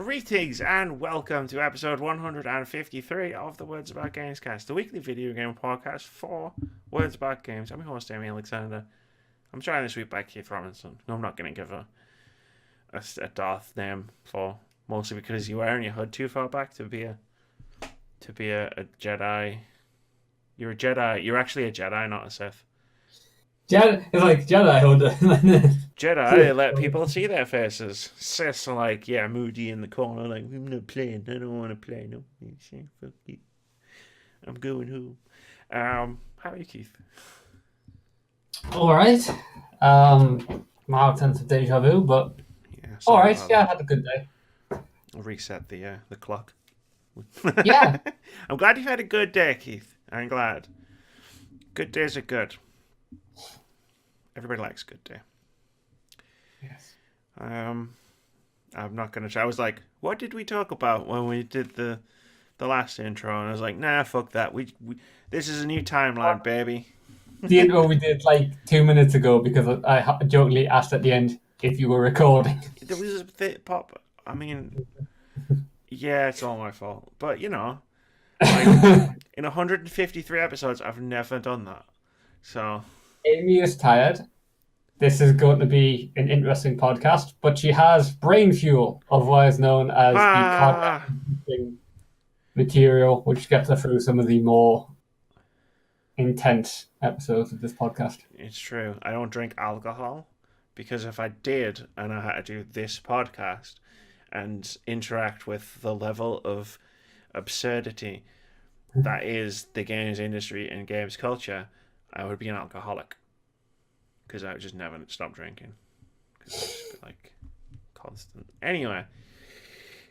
Greetings and welcome to episode 153 of the Words About Gamescast, the weekly video game podcast for Words About Games. I'm your host, Amy Alexander. I'm trying this week by Keith Robinson. No, I'm not going to give a Darth name for, mostly because you're wearing your hood too far back to be a Jedi. You're a Jedi. You're actually a Jedi, not a Sith. Jedi, it's like Jedi Hunter. Jedi let people see their faces. Siths are like, yeah, moody in the corner, like, I'm not playing. I don't want to play. No, fuck you. I'm going home. How are you, Keith? All right. Mild sense of deja vu, but Yeah. all right. Yeah, I had a good day. I'll reset the clock. Yeah. I'm glad you've had a good day, Keith. I'm glad. Good days are good. Everybody likes a good day. Yes. I'm not gonna try. I was like, what did we talk about when we did the last intro? And I was like, nah, fuck that. We this is a new timeline, baby. The intro we did like 2 minutes ago because I jokingly asked at the end if you were recording. There was a bit pop. I mean, yeah, it's all my fault. But you know, like, in 153 episodes, I've never done that. So Amy is tired. This is going to be an interesting podcast, but she has brain fuel, otherwise known as the content material, which gets her through some of the more intense episodes of this podcast. It's true. I don't drink alcohol because if I did and I had to do this podcast and interact with the level of absurdity that is the games industry and games culture, I would be an alcoholic because I would just never stop drinking. Because it's just like constant. Anyway,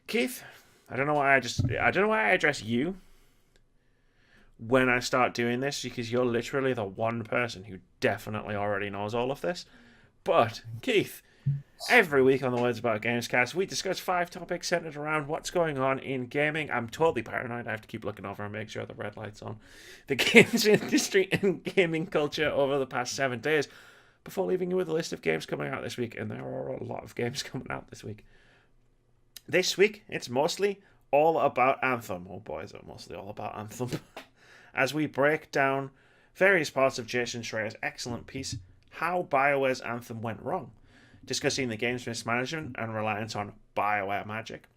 Keith, I don't know why I address you when I start doing this because you're literally the one person who definitely already knows all of this. But Keith, every week on the Words About Gamescast, we discuss 5 topics centered around what's going on in gaming. I'm totally paranoid. I have to keep looking over and make sure the red light's on. The games industry and gaming culture over the past 7 days before leaving you with a list of games coming out this week. And there are a lot of games coming out this week. This week, it's mostly all about Anthem. Oh boy, is it mostly all about Anthem. As we break down various parts of Jason Schreier's excellent piece, How BioWare's Anthem Went Wrong, discussing the game's mismanagement and reliance on BioWare magic,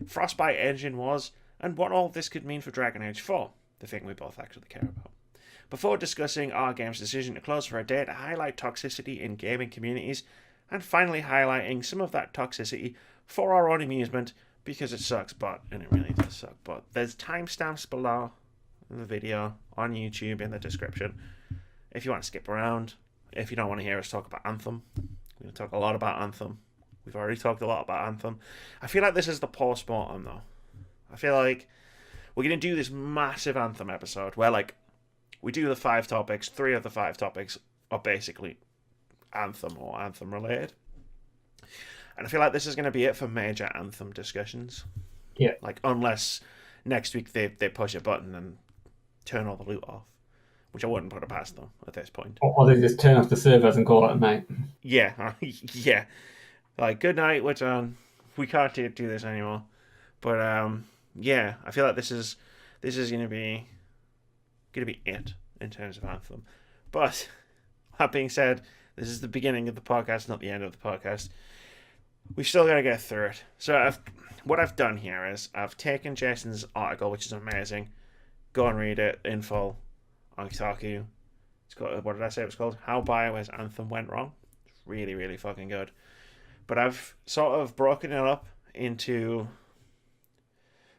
Frostbite engine wars, and what all of this could mean for Dragon Age 4, the thing we both actually care about. Before discussing our game's decision to close for a day to highlight toxicity in gaming communities, and finally highlighting some of that toxicity for our own amusement, because it sucks butt, and it really does suck butt. There's timestamps below the video on YouTube in the description if you want to skip around. If you don't want to hear us talk about Anthem, we're going to talk a lot about Anthem. We've already talked a lot about Anthem. I feel like this is the post-mortem, though. I feel like we're going to do this massive Anthem episode where, like, we do the 5 topics. 3 of the 5 topics are basically Anthem or Anthem-related. And I feel like this is going to be it for major Anthem discussions. Yeah. Like, unless next week they push a button and turn all the loot off, which I wouldn't put it past them at this point. Or they just turn off the servers and call it a night. Yeah, yeah. Like, good night, we're done. We can't do this anymore. But yeah, I feel like this is gonna be it in terms of Anthem. But that being said, this is the beginning of the podcast, not the end of the podcast. We've still got to get through it. So what I've done here is I've taken Jason's article, which is amazing. Go and read it in full on Kotaku. It's called, what did I say it was called? How BioWare's Anthem Went Wrong. It's really, really fucking good. But I've sort of broken it up into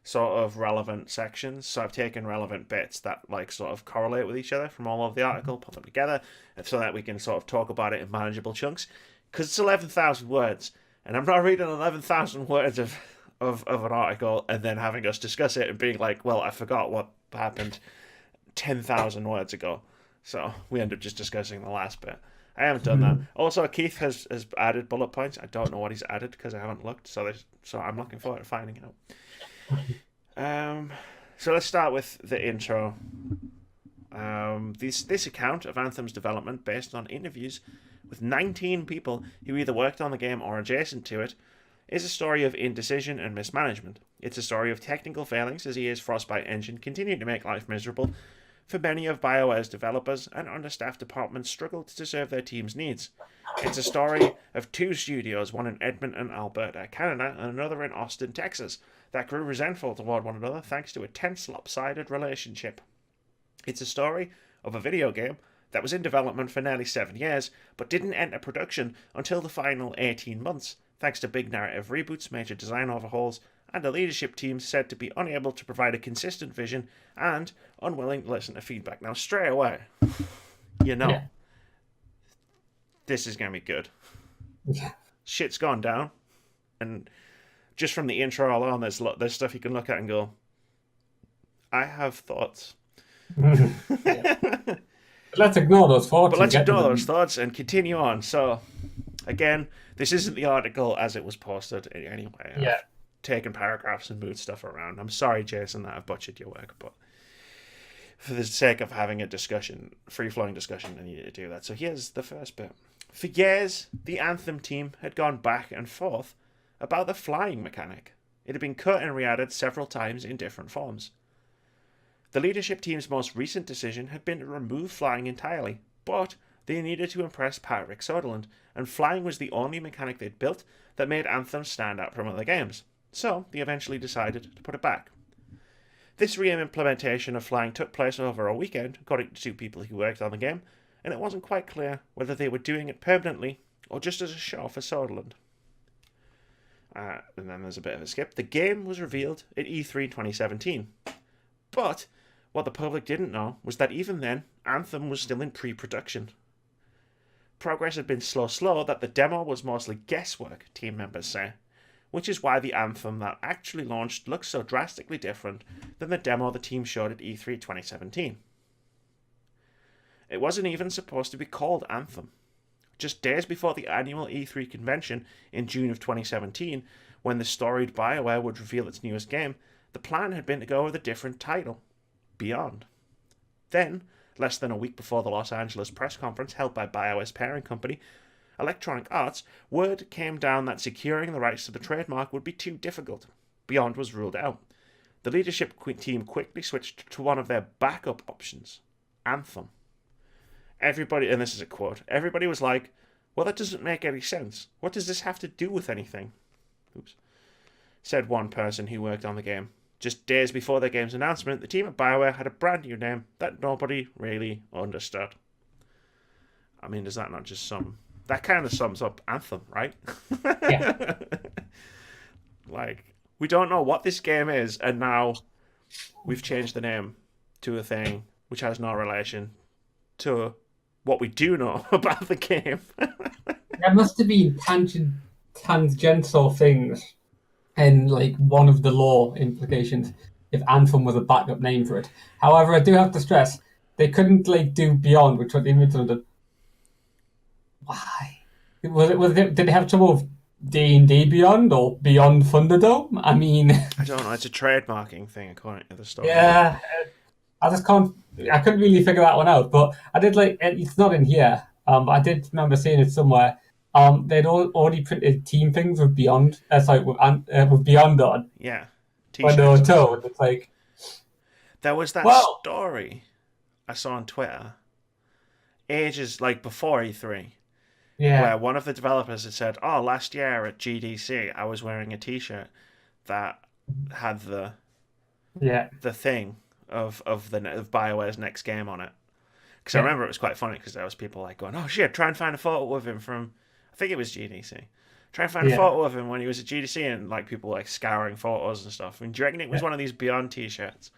sort of relevant sections. So I've taken relevant bits that like sort of correlate with each other from all of the article, put them together, so that we can sort of talk about it in manageable chunks. Because it's 11,000 words, and I'm not reading 11,000 words of an article and then having us discuss it and being like, well, I forgot what happened 10,000 words ago. So we end up just discussing the last bit. I haven't done that. Also, Keith has added bullet points. I don't know what he's added because I haven't looked. So I'm looking forward to finding out. So let's start with the intro. This account of Anthem's development, based on interviews with 19 people who either worked on the game or adjacent to it, is a story of indecision and mismanagement. It's a story of technical failings as EA's Frostbite engine continued to make life miserable for many of BioWare's developers, and understaffed departments struggled to serve their team's needs. It's a story of two studios, one in Edmonton, Alberta, Canada, and another in Austin, Texas, that grew resentful toward one another thanks to a tense, lopsided relationship. It's a story of a video game that was in development for nearly 7 years, but didn't enter production until the final 18 months, thanks to big narrative reboots, major design overhauls, and a leadership team said to be unable to provide a consistent vision and unwilling to listen to feedback. Now, straight away, this is going to be good. Yeah. Shit's gone down, and just from the intro alone, there's stuff you can look at and go, I have thoughts. Let's ignore those thoughts. But let's ignore those thoughts and continue on. So, again, this isn't the article as it was posted anyway. Yeah. I've taken paragraphs and moved stuff around. I'm sorry, Jason, that I've butchered your work, but for the sake of having a discussion, free-flowing discussion, I need to do that. So here's the first bit. For years, the Anthem team had gone back and forth about the flying mechanic. It had been cut and re-added several times in different forms. The leadership team's most recent decision had been to remove flying entirely, but they needed to impress Patrick Soderlund, and flying was the only mechanic they'd built that made Anthem stand out from other games. So they eventually decided to put it back. This re-implementation of flying took place over a weekend, according to two people who worked on the game, and it wasn't quite clear whether they were doing it permanently or just as a show for Soderlund. And then there's a bit of a skip. The game was revealed at E3 2017. But what the public didn't know was that even then, Anthem was still in pre-production. Progress had been so slow that the demo was mostly guesswork, team members say, which is why the Anthem that actually launched looks so drastically different than the demo the team showed at E3 2017. It wasn't even supposed to be called Anthem. Just days before the annual E3 convention in June of 2017, when the storied BioWare would reveal its newest game, the plan had been to go with a different title, Beyond. Then, less than a week before the Los Angeles press conference held by BioWare's parent company, Electronic Arts, word came down that securing the rights to the trademark would be too difficult. Beyond was ruled out. The leadership team quickly switched to one of their backup options, Anthem. Everybody, and this is a quote, everybody was like, well, that doesn't make any sense. What does this have to do with anything? Oops. Said one person who worked on the game. Just days before their game's announcement, the team at BioWare had a brand new name that nobody really understood. I mean, does that not just sum... That kind of sums up Anthem, right? Yeah. Like, we don't know what this game is, and now we've changed the name to a thing which has no relation to what we do know about the game. There must have been tangential things in like one of the law implications if Anthem was a backup name for it. However, I do have to stress they couldn't like do Beyond, which was the image of the. Why? Did they have trouble with D&D Beyond or Beyond Thunderdome? I mean, I don't know. It's a trademarking thing, according to the story. Yeah, I just can't. I couldn't really figure that one out. But I did like it's not in here. But I did remember seeing it somewhere. They'd already printed team things with Beyond. With Beyond on. Yeah. When they were told, it's like there was that story I saw on Twitter ages like before E3. Yeah. Where one of the developers had said, "Oh, last year at GDC, I was wearing a T-shirt that had the thing of BioWare's next game on it." Because I remember it was quite funny because there was people like going, "Oh shit, try and find a photo of him from," I think it was GDC. Try and find a photo of him when he was at GDC, and like people like scouring photos and stuff. I mean, do you reckon it was one of these Beyond T-shirts?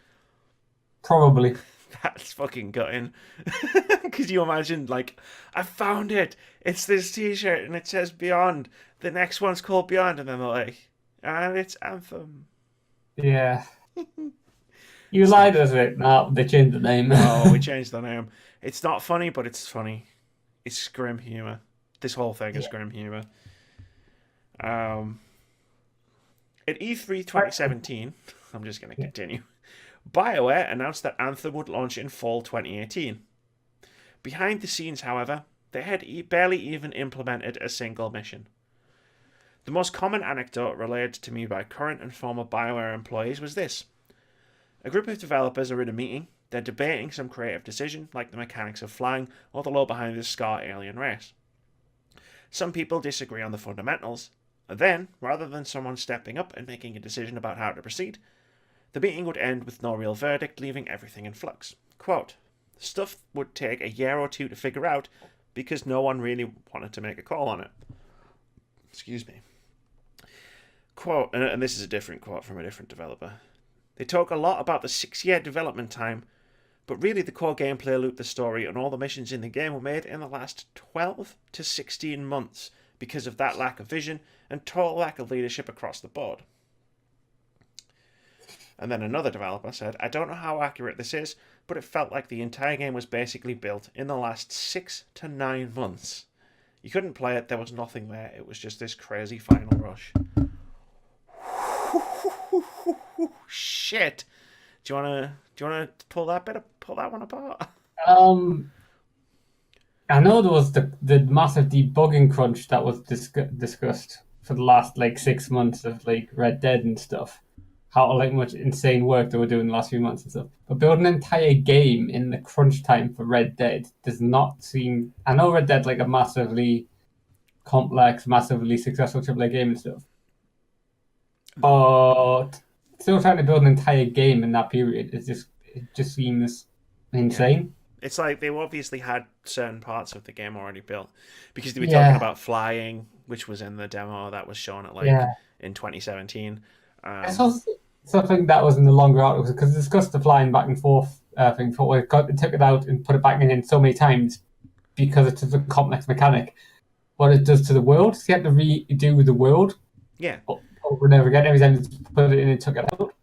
Probably. That's fucking gutting. Because you imagine, like, I found it. It's this T-shirt and it says Beyond. The next one's called Beyond, and then they're like, and it's Anthem. Yeah. You lied, is it? No, they changed the name. Oh, we changed the name. It's not funny, but it's funny. It's grim humor. This whole thing is grim humor. At E3 2017, I'm just going to continue. BioWare announced that Anthem would launch in fall 2018. Behind the scenes, however, they had barely even implemented a single mission. The most common anecdote relayed to me by current and former BioWare employees was this. A group of developers are in a meeting. They're debating some creative decision, like the mechanics of flying or the lore behind the Scar alien race. Some people disagree on the fundamentals, and then, rather than someone stepping up and making a decision about how to proceed, the meeting would end with no real verdict, leaving everything in flux. Quote, stuff would take a year or two to figure out because no one really wanted to make a call on it. Excuse me. Quote, and this is a different quote from a different developer. They talk a lot about the 6-year development time, but really the core gameplay loop, the story, and all the missions in the game were made in the last 12 to 16 months because of that lack of vision and total lack of leadership across the board. And then another developer said, I don't know how accurate this is, but it felt like the entire game was basically built in the last 6 to 9 months. You couldn't play it, there was nothing there, it was just this crazy final rush. Shit. Do you wanna pull that one apart? I know there was the massive debugging crunch that was discussed for the last 6 months of Red Dead and stuff. How much insane work they were doing the last few months and stuff. But building an entire game in the crunch time for Red Dead does not seem. I know Red Dead's a massively complex, massively successful AAA game and stuff, but still trying to build an entire game in that period it just seems insane. Yeah. It's like they obviously had certain parts of the game already built because they were talking about flying, which was in the demo that was shown at in 2017. It's also something that was in the longer articles because it discussed the flying back and forth thing. It took it out and put it back in so many times because it's a complex mechanic. What it does to the world, so you have to redo the world. Yeah. Over and over again. Every time they put it in, it took it out.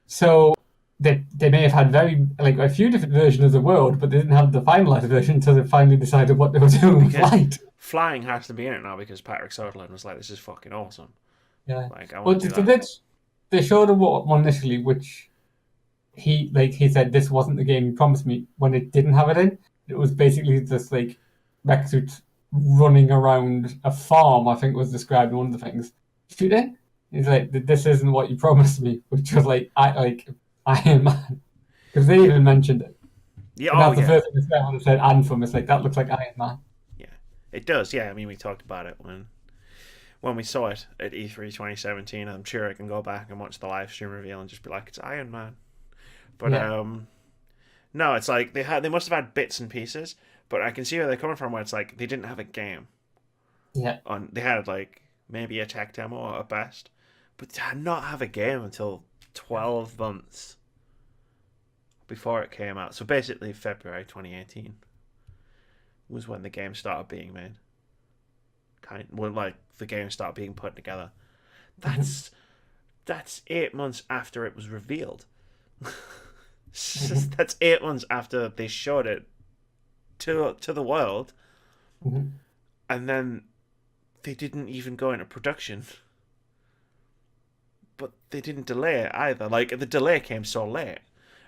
So they may have had a few different versions of the world, but they didn't have the finalized version until they finally decided what they were doing with flight. Flying has to be in it now because Patrick Soderlund was like, "This is fucking awesome." Yeah. I want to do that. They showed one initially, which he said this wasn't the game he promised me when it didn't have it in. It was basically just mech suits running around a farm. I think was described in one of the things. Shooting. He's like, this isn't what you promised me, which was Iron Man, because they even mentioned it. Yeah, the first thing they said when they said Anthem. It's that looks like Iron Man. Yeah, it does. Yeah, I mean, we talked about it when we saw it at E3 2017. I'm sure I can go back and watch the live stream reveal and just be like, it's Iron Man. But no, it's like they must have had bits and pieces, but I can see where they're coming from. Where it's like they didn't have a game. Yeah. They had maybe a tech demo at best, but to not have a game until 12 months before it came out. So basically February 2018 was when the game started being made. The game started being put together. That's 8 months after it was revealed. That's 8 months after they showed it to the world. And then they didn't even go into production. But they didn't delay it either. The delay came so late.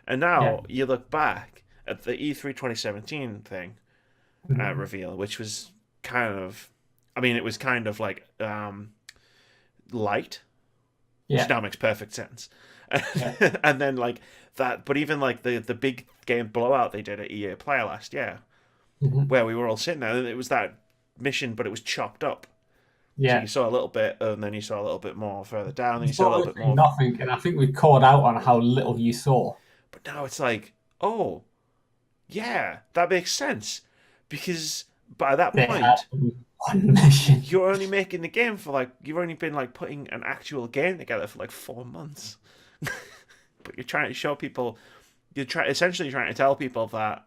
And now you look back at the E3 2017 thing reveal, which was it was light. Yeah. Which now makes perfect sense. And then that, but even the big game blowout they did at EA Play last year, where we were all sitting there, and it was that mission, but it was chopped up. Yeah. So you saw a little bit, and then you saw a little bit more further down, and you saw a little bit more. Nothing, and I think we called out on how little you saw. But now it's oh, yeah, that makes sense. Because by that point, one mission. You're only making the game for you've only been putting an actual game together for 4 months. But you're trying to show people, essentially trying to tell people that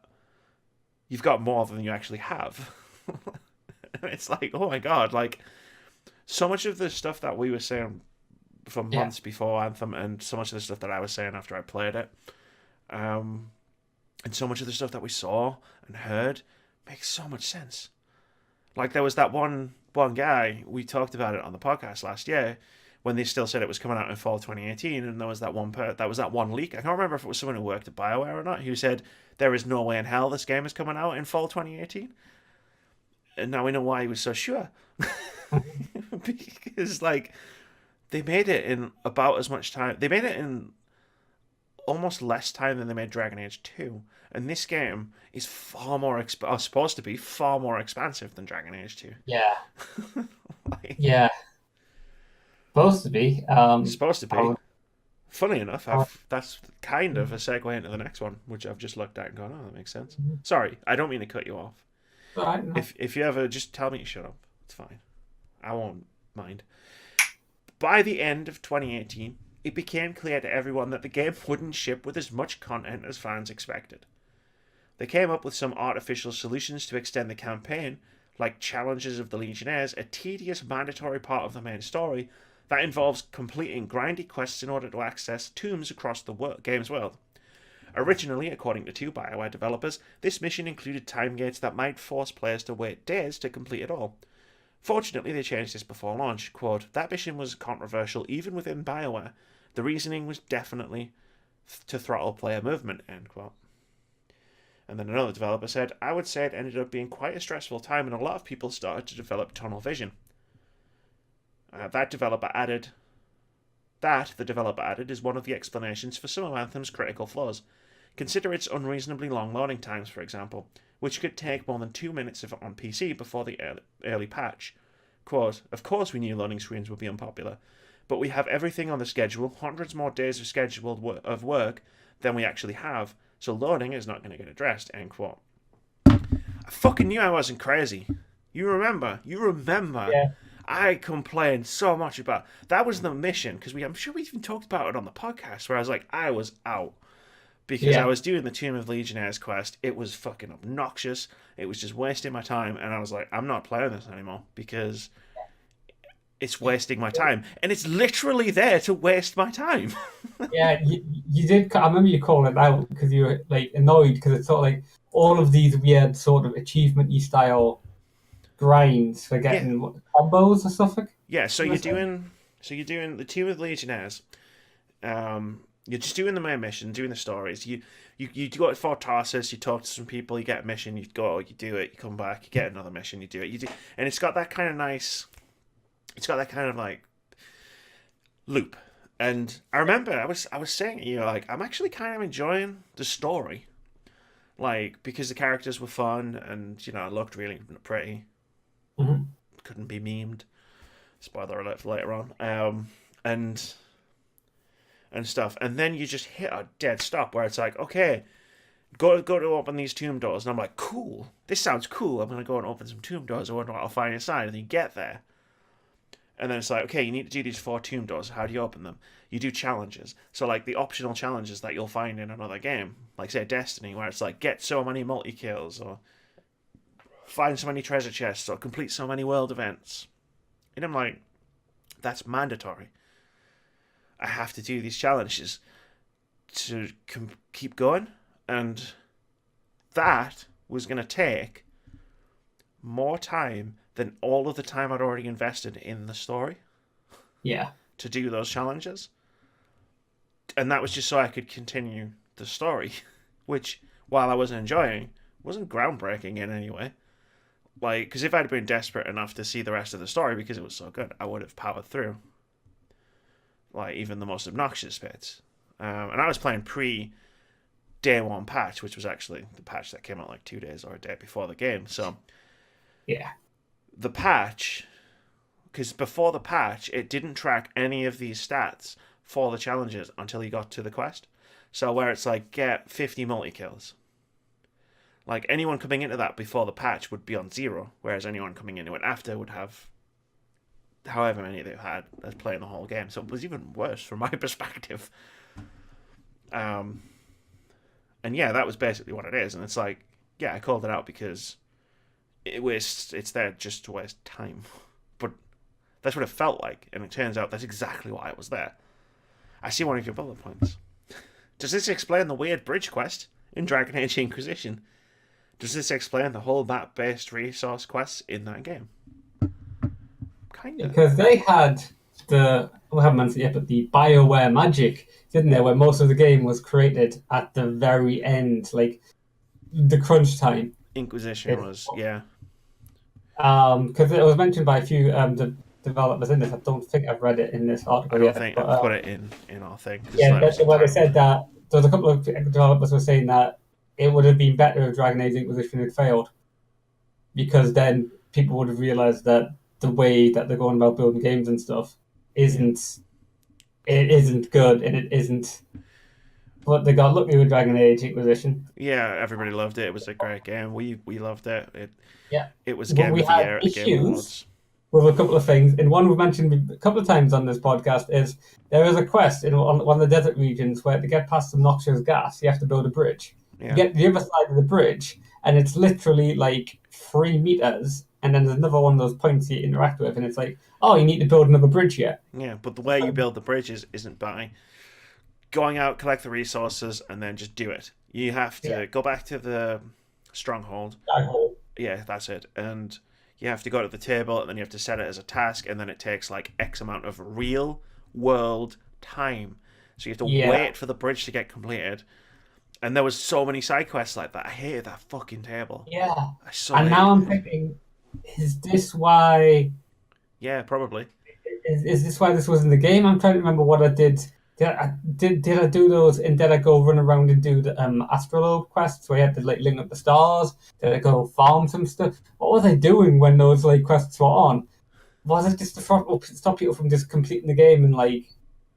you've got more than you actually have. And it's oh my god, so much of the stuff that we were saying for months before Anthem, and so much of the stuff that I was saying after I played it, and so much of the stuff that we saw and heard makes so much sense. There was that one guy, we talked about it on the podcast last year, when they still said it was coming out in fall 2018, and there was that one leak. I can't remember if it was someone who worked at BioWare or not, who said there is no way in hell this game is coming out in fall 2018. And now we know why he was so sure. because like they made it in about as much time. They made it in almost less time than they made Dragon Age 2. And this game is far more supposed to be far more expansive than Dragon Age 2. Yeah. Like, Yeah. Supposed to be. supposed to be. Funny enough, I- that's kind of a segue into the next one, which I've just looked at and gone, oh, that makes sense. Sorry, I don't mean to cut you off. Right, no. If you ever just tell me to shut up, it's fine. I won't mind. By the end of 2018, it became clear to everyone that the game wouldn't ship with as much content as fans expected. They came up with some artificial solutions to extend the campaign, like Challenges of the Legionnaires, a tedious mandatory part of the main story that involves completing grindy quests in order to access tombs across the game's world. Originally, according to two BioWare developers, this mission included time gates that might force players to wait days to complete it all. Fortunately, they changed this before launch. Quote, that mission was controversial even within BioWare. The reasoning was definitely to throttle player movement, end quote. And then another developer said, I would say it ended up being quite a stressful time and a lot of people started to develop tunnel vision. The developer added, is one of the explanations for some of Anthem's critical flaws. Consider its unreasonably long loading times, for example, which could take more than 2 minutes on PC before the early patch. Quote, of course we knew loading screens would be unpopular, but we have everything on the schedule, hundreds more days of scheduled work than we actually have, so loading is not going to get addressed, end quote. I fucking knew I wasn't crazy. You remember? Yeah. I complained so much about that was the mission because I'm sure we even talked about it on the podcast where I was like I was out because I was doing the Tomb of Legionnaires quest. It was fucking obnoxious. It was just wasting my time, and I was like, I'm not playing this anymore because it's wasting my time, and it's literally there to waste my time. Yeah, you did. I remember you calling it out because you were like annoyed because it's sort of like all of these weird sort of achievement-y style grinds for getting combos or stuff like. Yeah, so you're doing the Tomb of Legionnaires. You're just doing the main mission, doing the stories. You go to Fort Tarsus, you talk to some people, you get a mission, you go, you do it, you come back, you get another mission, you do it, and it's got that kind of nice. It's got that kind of like loop. And I remember I was saying to you, like, I'm actually kind of enjoying the story, like because the characters were fun and it looked really pretty. Mm-hmm. Couldn't be memed. Spoiler alert for later on. And stuff. And then you just hit a dead stop where it's like, okay, go to open these tomb doors. And I'm like, cool. This sounds cool. I'm going to go and open some tomb doors. I wonder what I'll find inside. And then you get there. And then it's like, okay, you need to do these 4 tomb doors. How do you open them? You do challenges. So, like, the optional challenges that you'll find in another game, like, say, Destiny, where it's like, get so many multi-kills, or find so many treasure chests, or complete so many world events. And I'm like, that's mandatory. I have to do these challenges to keep going. And that was going to take more time than all of the time I'd already invested in the story. Yeah. To do those challenges. And that was just so I could continue the story, which, while I wasn't enjoying, wasn't groundbreaking in any way. Like, because if I'd been desperate enough to see the rest of the story because it was so good, I would have powered through. Like, even the most obnoxious bits. And I was playing pre-day 1 patch, which was actually the patch that came out like 2 days or a day before the game. So, yeah. The patch, because before the patch, it didn't track any of these stats for the challenges until you got to the quest. So where it's like, get 50 multi-kills. Like, anyone coming into that before the patch would be on 0, whereas anyone coming into it after would have however many they've had as playing the whole game. So it was even worse from my perspective. And yeah, that was basically what it is. And it's like, yeah, I called it out because it's there just to waste time. But that's what it felt like, and it turns out that's exactly why it was there. I see one of your bullet points. Does this explain the weird bridge quest in Dragon Age Inquisition? Does this explain the whole map-based resource quests in that game? Kind of. Because they had we haven't mentioned it yet, but the BioWare magic, didn't they, where most of the game was created at the very end, like the crunch time. Inquisition was, yeah. Because it was mentioned by a few developers in this. I don't think I've read it in this I article don't yet, think but I've put it in our thing because yeah, that was where they time. said that there was a couple of developers were saying that it would have been better if Dragon Age Inquisition had failed, because then people would have realized that the way that they're going about building games and stuff isn't it isn't good, and it isn't. But they got lucky with Dragon Age Inquisition. Yeah, everybody loved it. It was a great game. We loved it. Yeah, It was but Game we of the had Year at the Game issues Awards. with a couple of things, and one we've mentioned a couple of times on this podcast is there is a quest in one of the desert regions where to get past some noxious gas, you have to build a bridge. You Yeah, get to the other side of the bridge, and it's literally like 3 meters, and then there's another one of those points you interact with, and it's like, oh, you need to build another bridge here. yeah. But the way you build the bridges isn't by going out, collect the resources, and then just do it. You have to Yeah, go back to the stronghold. that whole Yeah, that's it. And you have to go to the table, and then you have to set it as a task, and then it takes like X amount of real world time. So you have to yeah, wait for the bridge to get completed. And there was so many side quests like that. I hated that fucking table. yeah. I so And hated now I'm it. thinking, is this why? Yeah, probably. Is this why this was in the game? I'm trying to remember what I did. Did I do those, and did I go run around and do the astrolabe quests where you had to like link up the stars? Did I go farm some stuff? What was I doing when those like quests were on? Was it just to stop people from just completing the game in like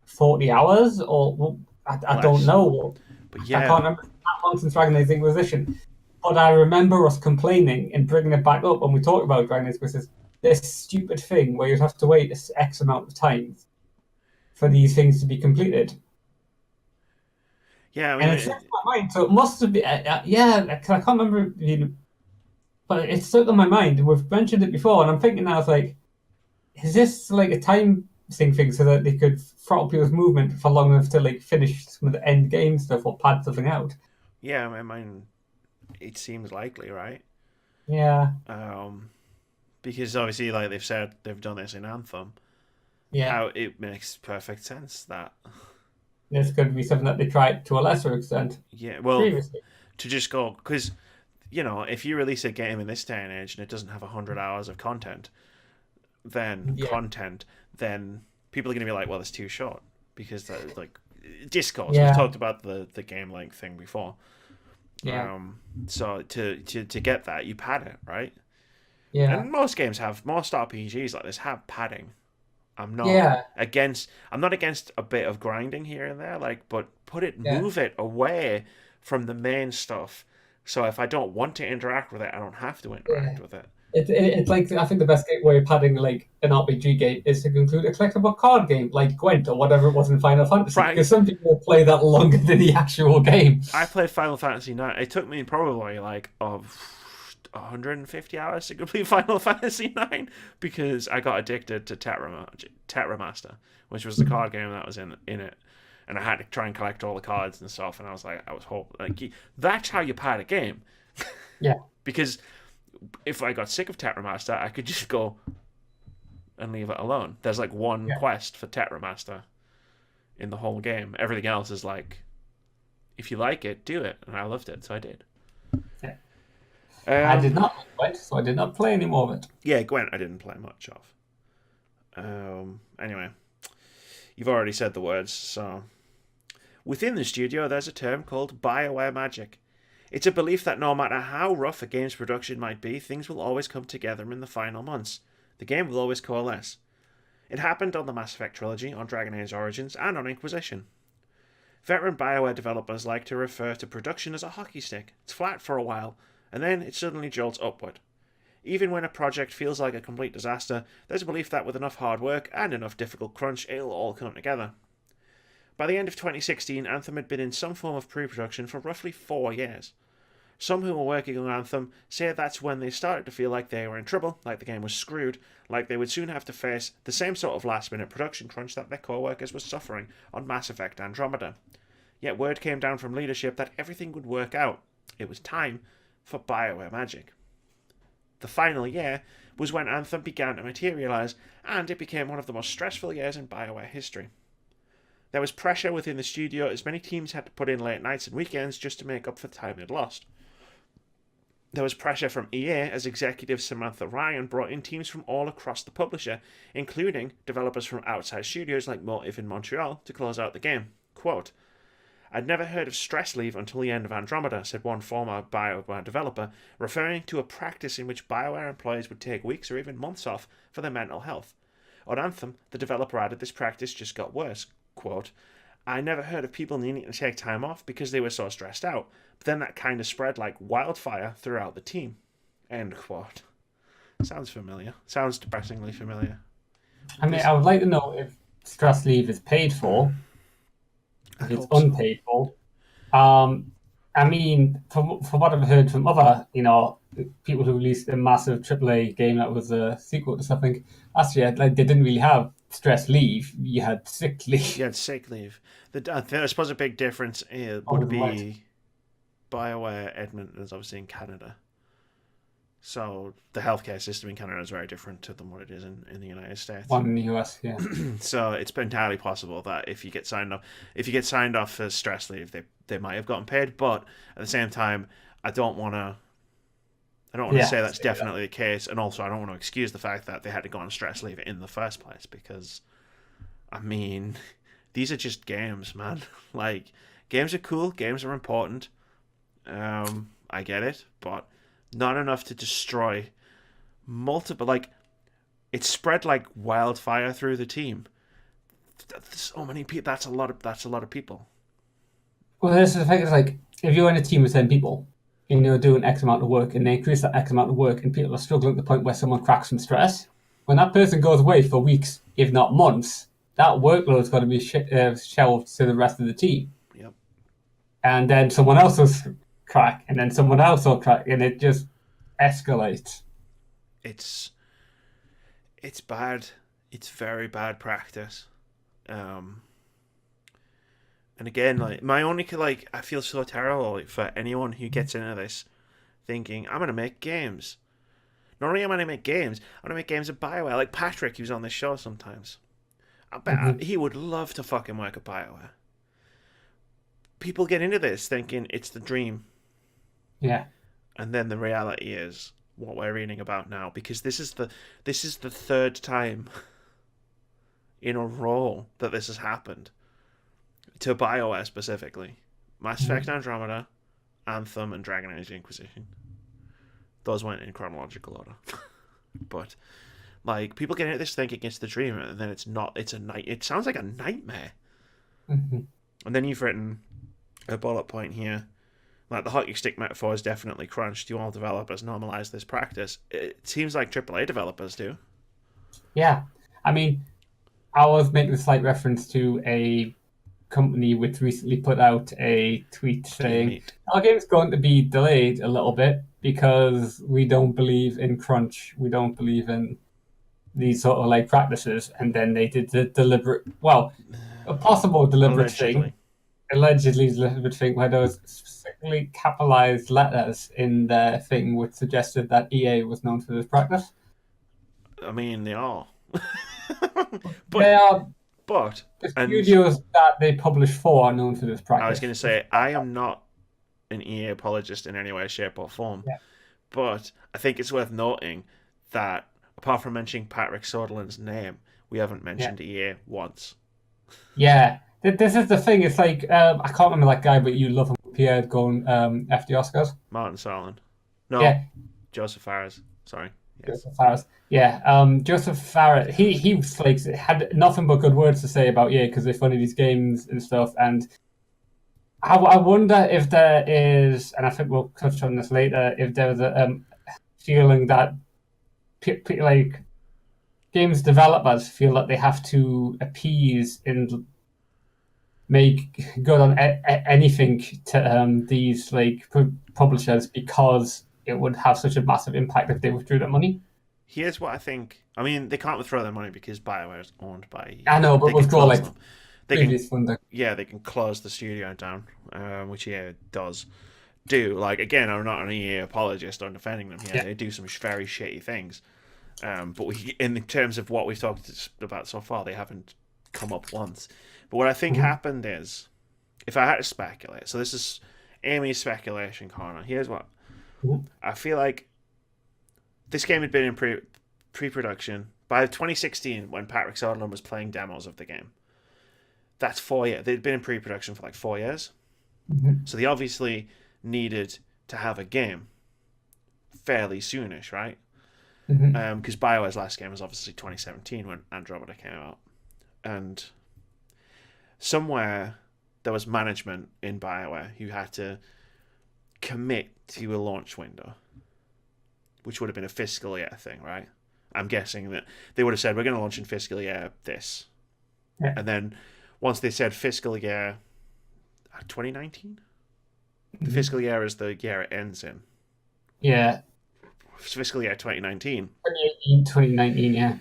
40 hours, or well, I don't Less. know. But I yeah, can't remember that long since Dragon Age Inquisition. But I remember us complaining and bringing it back up when we talked about Dragon Age Inquisition. This stupid thing where you'd have to wait this X amount of time for these things to be completed. yeah. I And mean, it slipped my mind, so it must have been, yeah, 'cause I can't remember, but it stuck on my mind. We've mentioned it before, and I'm thinking now, it's like, is this like a time thing so that they could throttle people's movement for long enough to like finish some of the end game stuff or pad something out? yeah. I mean, it seems likely, right? Yeah, Um, because obviously, like they've said, they've done this in Anthem. yeah. How it makes perfect sense that This could be something that they tried to a lesser extent yeah, well, previously. to just go because if you release a game in this day and age and it doesn't have 100 hours of content, Yeah, then people are going to be like, well, it's too short because that, like discourse. We've yeah, talked about the game length thing before. yeah, So to get that, you pad it, right? yeah, And most games have most RPGs like this have padding. yeah, I'm not against a bit of grinding here and there, like, but yeah. move it away from the main stuff. So if I don't want to interact with it, I don't have to Yeah. interact with it. It's like I think the best way of padding like an RPG game is to conclude a collectible card game like Gwent or whatever it was in Final Fantasy, Right. because some people play that longer than the actual game. I played Final Fantasy IX. It took me probably like 150 hours to complete Final Fantasy IX because I got addicted to Tetramaster, which was the card game that was in it. And I had to try and collect all the cards and stuff. And I was that's how you pad a game. Yeah, Because if I got sick of Tetramaster, I could just go and leave it alone. There's like one yeah, quest for Tetramaster in the whole game. Everything else is like, if you like it, do it. And I loved it, so I did. yeah. I did Um, not like Gwent, so I did not play any more of it. yeah, Gwent I didn't play much of. Anyway, you've already said the words, so... Within the studio, there's a term called BioWare magic. It's a belief that no matter how rough a game's production might be, things will always come together in the final months. The game will always coalesce. It happened on the Mass Effect trilogy, on Dragon Age Origins, and on Inquisition. Veteran BioWare developers like to refer to production as a hockey stick. It's flat for a while, and then it suddenly jolts upward. Even when a project feels like a complete disaster, there's a belief that with enough hard work and enough difficult crunch, it'll all come together. By the end of 2016, Anthem had been in some form of pre-production for roughly 4 years. Some who were working on Anthem say that's when they started to feel like they were in trouble, like the game was screwed, like they would soon have to face the same sort of last-minute production crunch that their co-workers were suffering on Mass Effect Andromeda. Yet word came down from leadership that everything would work out. It was time for BioWare magic. The final year was when Anthem began to materialise, and it became one of the most stressful years in BioWare history. There was pressure within the studio as many teams had to put in late nights and weekends just to make up for the time they'd lost. There was pressure from EA as executive Samantha Ryan brought in teams from all across the publisher, including developers from outside studios like Motive in Montreal, to close out the game. Quote, "I'd never heard of stress leave until the end of Andromeda," said one former BioWare developer, referring to a practice in which BioWare employees would take weeks or even months off for their mental health. On Anthem, the developer added this practice just got worse. Quote, "I never heard of people needing to take time off because they were so stressed out, but then that kind of spread like wildfire throughout the team." End quote. Sounds familiar. Sounds depressingly familiar. I mean, I would like to know if stress leave is paid for, if it's unpaid for. I mean, from what I've heard from other, people who released a massive AAA game that was a sequel to something last year, like they didn't really have stress leave. You had sick leave. You had sick leave. I suppose a big difference would be BioWare Edmonton is obviously in Canada. So the healthcare system in Canada is very different than what it is in the United States. One in the US, yeah. So it's entirely possible that if you get signed off for stress leave, they might have gotten paid. But at the same time, I don't want to say that's definitely the case, and also I don't want to excuse the fact that they had to go on stress leave in the first place because, I mean, these are just games, man. Like, games are cool, games are important. I get it, but not enough to destroy multiple. Like, it spread like wildfire through the team. So many people. That's a lot of people. Well, this is the thing. It's like if you're in a team with 10 people and you're doing X amount of work, and they increase that X amount of work, and people are struggling to the point where someone cracks from stress. When that person goes away for weeks, if not months, that workload's got to be shelved to the rest of the team. Yep. And then someone else will crack, and then someone else will crack, and it just escalates. It's bad. It's very bad practice. And again, like I feel so terrible for anyone who gets into this thinking, I'm gonna make games. Not only am I gonna make games, I'm gonna make games at BioWare. Like Patrick, who's on this show sometimes. I bet he would love to fucking work at BioWare. People get into this thinking it's the dream. Yeah. And then the reality is what we're reading about now, because this is the third time in a row that this has happened to BioWare specifically. Mass Effect Andromeda, Anthem, and Dragon Age Inquisition. Those went in chronological order. But like, people get into this thinking it's the dream, and then it's not. It's it sounds like a nightmare. Mm-hmm. And then you've written a bullet point here. Like, the hockey stick metaphor is definitely crunched. Do all developers normalize this practice? It seems like AAA developers do. Yeah. I mean, I was making a slight reference to a company which recently put out a tweet saying, our game's going to be delayed a little bit because we don't believe in crunch. We don't believe in these sort of like practices. And then they did the a possible deliberate thing. Allegedly deliberate thing where there was specifically capitalized letters in their thing which suggested that EA was known for this practice. I mean, they are. They are. But the studios that they publish for are known for this practice. I was going to say, I am not an EA apologist in any way, shape, or form. Yeah. But I think it's worth noting that apart from mentioning Patrick Soderlund's name, we haven't mentioned EA once. Yeah. This is the thing. It's like, I can't remember that guy, but you love him. Pierre going after the Oscars. Martin Solon. No, Joseph Fares. Sorry. Yes. Joseph Fares. Yeah, Joseph Fares. He was like, had nothing but good words to say about because they funded these games and stuff. And I wonder if there is, and I think we'll touch on this later, if there is a feeling that like games developers feel that they have to appease and make good on anything to these like publishers because it would have such a massive impact if they withdrew that money. Here's what I think. I mean, they can't withdraw their money because BioWare is owned by. I know, but withdraw like previous funding. Yeah, they can close the studio down, which does do. Like, again, I'm not an EA apologist or defending them here. Yeah. They do some very shitty things, but in terms of what we've talked about so far, they haven't come up once. But what I think happened is, if I had to speculate, so this is Amy's speculation corner. Here's what Mhm. I feel like this game had been in pre-production by 2016 when Patrick Soderlund was playing demos of the game. That's 4 years. They'd been in pre-production for like 4 years, Mhm. so they obviously needed to have a game fairly soonish, right? Mhm. Because BioWare's last game was obviously 2017 when Andromeda came out, and somewhere there was management in BioWare who had to commit to a launch window, which would have been a fiscal year thing, right? I'm guessing that they would have said we're going to launch in fiscal year this, Yeah. and then once they said fiscal year 2019, the Mhm. fiscal year is the year it ends in. Yeah. Fiscal year 2019, 2018, 2019, yeah.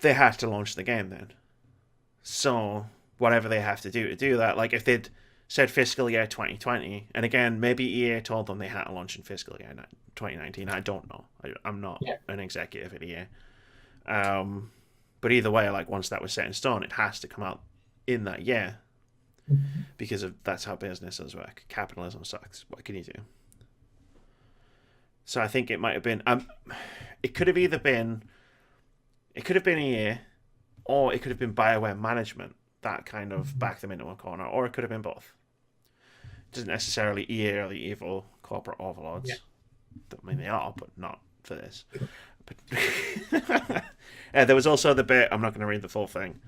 they had to launch the game then. So whatever they have to do that, like if they'd said fiscal year 2020, and again maybe EA told them they had to launch in fiscal year 2019. I don't know. I'm not Yeah. an executive at EA. But either way, like once that was set in stone, it has to come out in that year Mhm. because of that's how businesses work. Capitalism sucks. What can you do? So I think it might have been. It could have either been. It could have been EA, or it could have been Bioware management that kind of backed them into a corner, or it could have been both. It isn't necessarily EA or the evil corporate Yeah. overlords. I mean, they are, but not for this. But there was also the bit. I'm not going to read the full thing.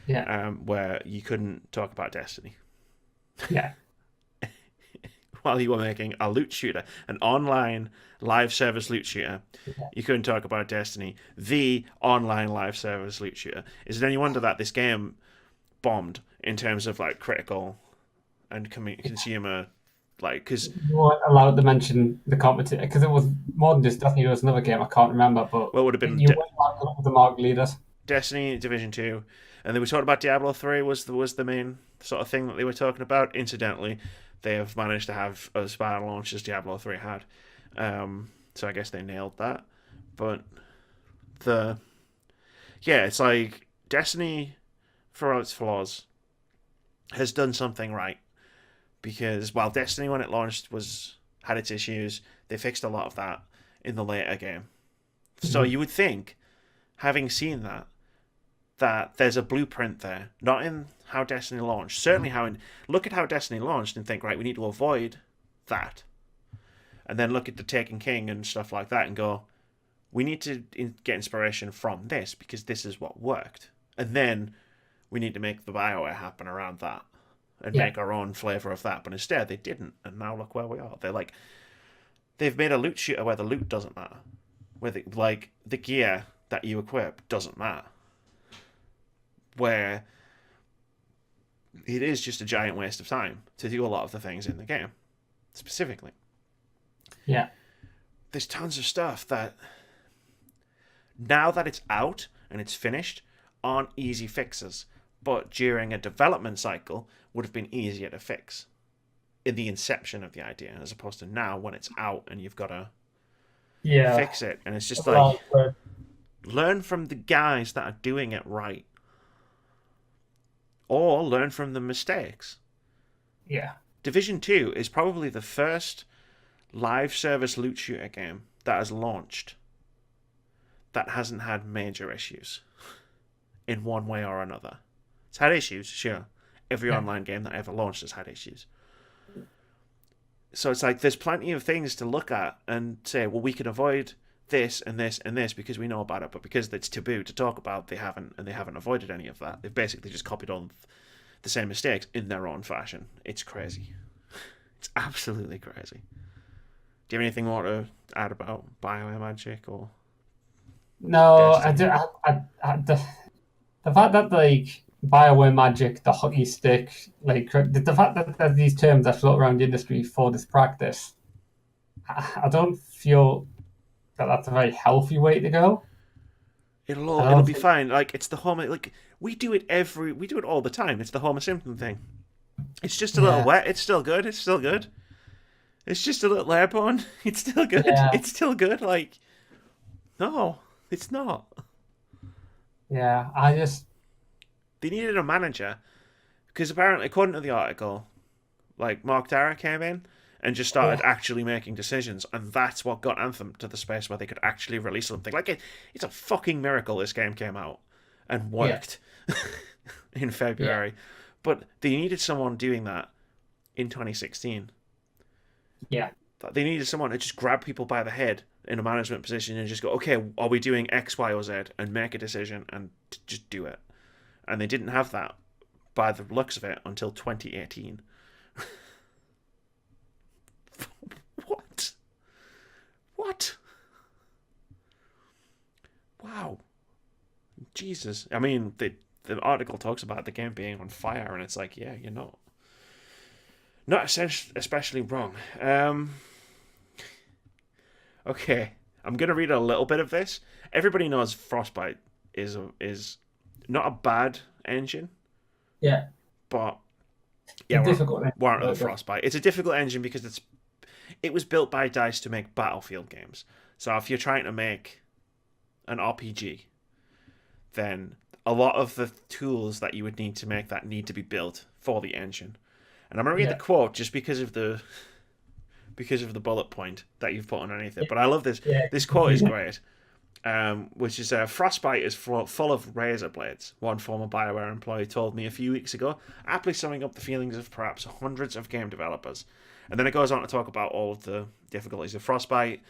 Yeah. Where you couldn't talk about Destiny Yeah. while you were making a loot shooter, an online live service loot shooter. Yeah. You couldn't talk about Destiny, the online live service loot shooter. Is it any wonder that this game bombed in terms of like critical and consumer, like because You weren't allowed to mention the competition because it was more than just Destiny. There was another game I can't remember, but well, it would have been you weren't allowed to look at the market leaders. Destiny, Division 2, and then we talked about Diablo 3 was the main sort of thing that they were talking about. Incidentally, they have managed to have as bad a launch as Diablo 3 had. So I guess they nailed that. But the yeah, it's like Destiny, for all its flaws, has done something right. Because while Destiny when it launched was had its issues, they fixed a lot of that in the later game. So Mhm. you would think, having seen that there's a blueprint there, not in how Destiny launched. Certainly, look at how Destiny launched and think, right, we need to avoid that, and then look at the Taken King and stuff like that and go, we need to get inspiration from this because this is what worked, and then we need to make the Bioware happen around that and Yeah. make our own flavor of that. But instead, they didn't, and now look where we are. They've made a loot shooter where the loot doesn't matter, where the gear that you equip doesn't matter, where it is just a giant waste of time to do a lot of the things in the game. Specifically, Yeah. there's tons of stuff that now that it's out and it's finished aren't easy fixes, but during a development cycle would have been easier to fix in the inception of the idea, as opposed to now when it's out and you've got to Yeah. fix it. And it's just like, Well, but- learn from the guys that are doing it right, or learn from the mistakes. yeah. Division 2 is probably the first live service loot shooter game that has launched that hasn't had major issues in one way or another. It's had issues, sure. Every Yeah. online game that ever launched has had issues. So it's like there's plenty of things to look at and say, well, we can avoid this and this and this because we know about it, but because it's taboo to talk about, they haven't avoided any of that. They've basically just copied all the same mistakes in their own fashion. It's crazy. It's absolutely crazy. Do you have anything more to add about Bioware Magic or No, Destiny? the fact that like Bioware Magic, the hockey stick, like the fact that there's these terms that float around the industry for this practice, I don't feel that that's a very healthy way to go. I It'll don't be think, fine. Like it's the Homer. Like we do it all the time. It's the Homer Simpson thing. It's just a little yeah, wet. It's still good. It's still good. It's just a little airborne. It's still good. yeah, It's still good. Like no, it's not. yeah. I just, They needed a manager because apparently, according to the article, like Mark Dara came in and just started actually making decisions. And that's what got Anthem to the space where they could actually release something. Like, it's a fucking miracle this game came out and worked in February. But they needed someone doing that in 2016. Yeah. They needed someone to just grab people by the head in a management position and just go, okay, are we doing X, Y, or Z, and make a decision and just do it. And they didn't have that by the looks of it until 2018. What? Wow. Jesus. I mean, the article talks about the game being on fire, and it's like, yeah, you're not especially wrong. Okay, I'm gonna read a little bit of this. Everybody knows Frostbite is not a bad engine. Yeah. But yeah, we're on the Frostbite. It's a difficult engine because it was built by DICE to make Battlefield games. So if you're trying to make an RPG, then a lot of the tools that you would need to make that need to be built for the engine. And I'm gonna read the quote just because of the bullet point that you've put underneath it. But I love this. This quote is great. Which is Frostbite is full of razor blades, one former BioWare employee told me a few weeks ago, aptly summing up the feelings of perhaps hundreds of game developers. And then it goes on to talk about all of the difficulties of Frostbite.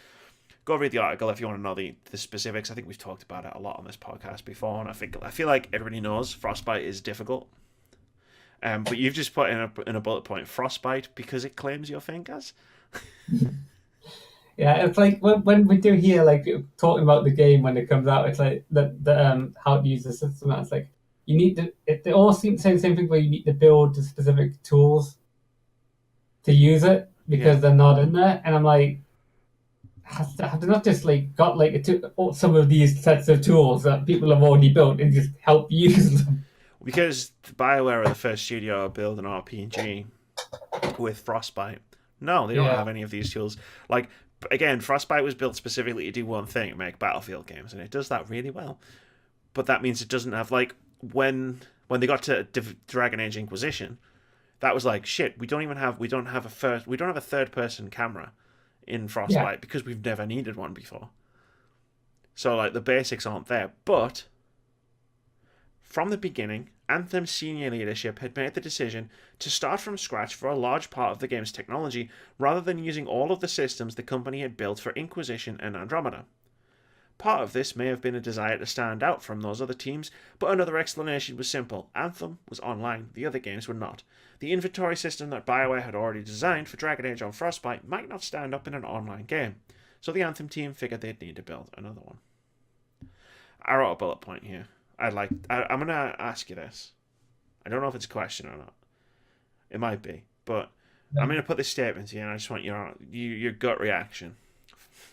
Go read the article if you want to know the specifics. I think we've talked about it a lot on this podcast before, and I feel like everybody knows Frostbite is difficult. But you've just put in a bullet point Frostbite because it claims your fingers. Yeah, it's like when we do hear like talking about the game when it comes out, it's like the how to use the system. It's like you need to. They all seem to say the same thing, where you need to build the specific tools to use it because they're not in there. And I'm like, have they not just like got like some of these sets of tools that people have already built and just help use them? Because BioWare are the first studio to build an RPG with Frostbite. No, they don't have any of these tools. Like, again, Frostbite was built specifically to do one thing, make Battlefield games, and it does that really well. But that means it doesn't have, like, when they got to Dragon Age Inquisition, that was like, shit, we don't have a third person camera in Frostbite because we've never needed one before. So, like, the basics aren't there. But from the beginning, Anthem's senior leadership had made the decision to start from scratch for a large part of the game's technology, rather than using all of the systems the company had built for Inquisition and Andromeda. Part of this may have been a desire to stand out from those other teams, but another explanation was simple. Anthem was online, the other games were not. The inventory system that BioWare had already designed for Dragon Age on Frostbite might not stand up in an online game, so the Anthem team figured they'd need to build another one. I wrote a bullet point here. I'm going to ask you this. I don't know if it's a question or not. It might be. But I'm going to put this statement to you, and I just want your gut reaction.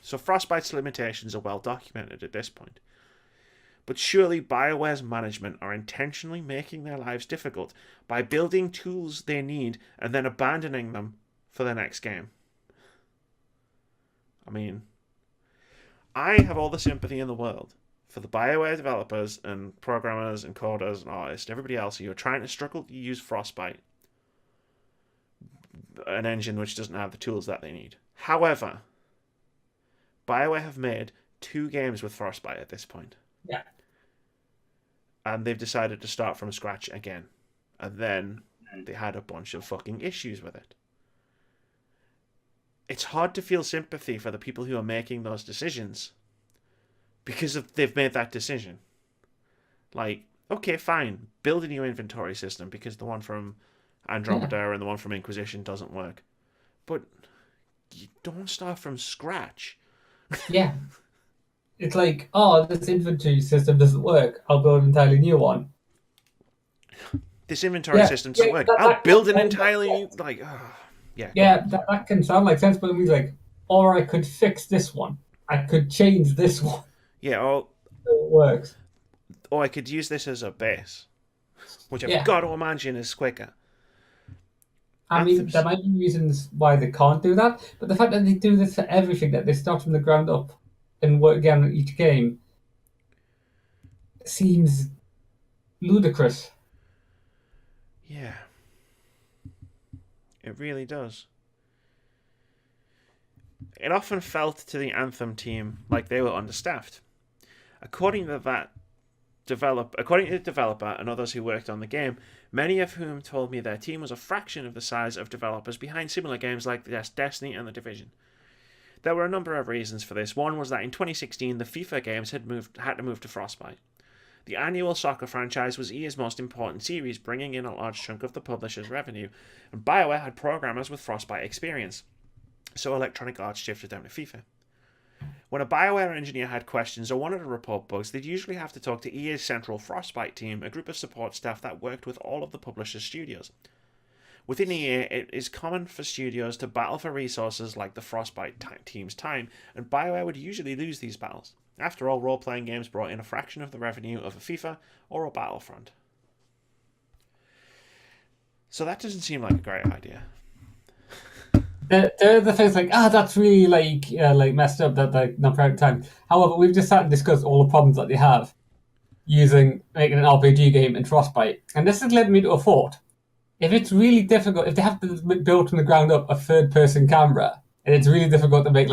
So Frostbite's limitations are well documented at this point. But surely BioWare's management are intentionally making their lives difficult by building tools they need and then abandoning them for the next game. I mean, I have all the sympathy in the world for the BioWare developers and programmers and coders and artists and everybody else who are trying to struggle to use Frostbite, an engine which doesn't have the tools that they need. However, BioWare have made 2 games with Frostbite at this point. Yeah. And they've decided to start from scratch again. And then they had a bunch of fucking issues with it. It's hard to feel sympathy for the people who are making those decisions because they've made that decision. Like, okay, fine, build a new inventory system because the one from Andromeda and the one from Inquisition doesn't work. But you don't start from scratch. Yeah. It's like, oh, this inventory system doesn't work. I'll build an entirely new one. This inventory system doesn't work. I'll build an entirely new... Like, that can sound like sense, but it means like, or I could fix this one. I could change this one. Yeah, or... So it works. Or I could use this as a base, which I've got to imagine is quicker. I mean, there might be reasons why they can't do that, but the fact that they do this for everything, that they start from the ground up and work again on each game, seems ludicrous. Yeah. It really does. it often felt to the Anthem team like they were understaffed. According to the developer and others who worked on the game, many of whom told me their team was a fraction of the size of developers behind similar games like Destiny and The Division. There were a number of reasons for this. One was that in 2016, the FIFA games had to move to Frostbite. The annual soccer franchise was EA's most important series, bringing in a large chunk of the publisher's revenue, and BioWare had programmers with Frostbite experience, so Electronic Arts shifted them to FIFA. When a BioWare engineer had questions or wanted to report bugs, they'd usually have to talk to EA's central Frostbite team, a group of support staff that worked with all of the publisher's studios. Within EA, it is common for studios to battle for resources like the Frostbite team's time, and BioWare would usually lose these battles. After all, role-playing games brought in a fraction of the revenue of a FIFA or a Battlefront. So that doesn't seem like a great idea. There are the things like, that's really like messed up, that like not right time. However, we've just sat and discussed all the problems that they have making an RPG game in Frostbite, and this has led me to a thought. If it's really difficult, if they have to build from the ground up a third-person camera, and it's really difficult to make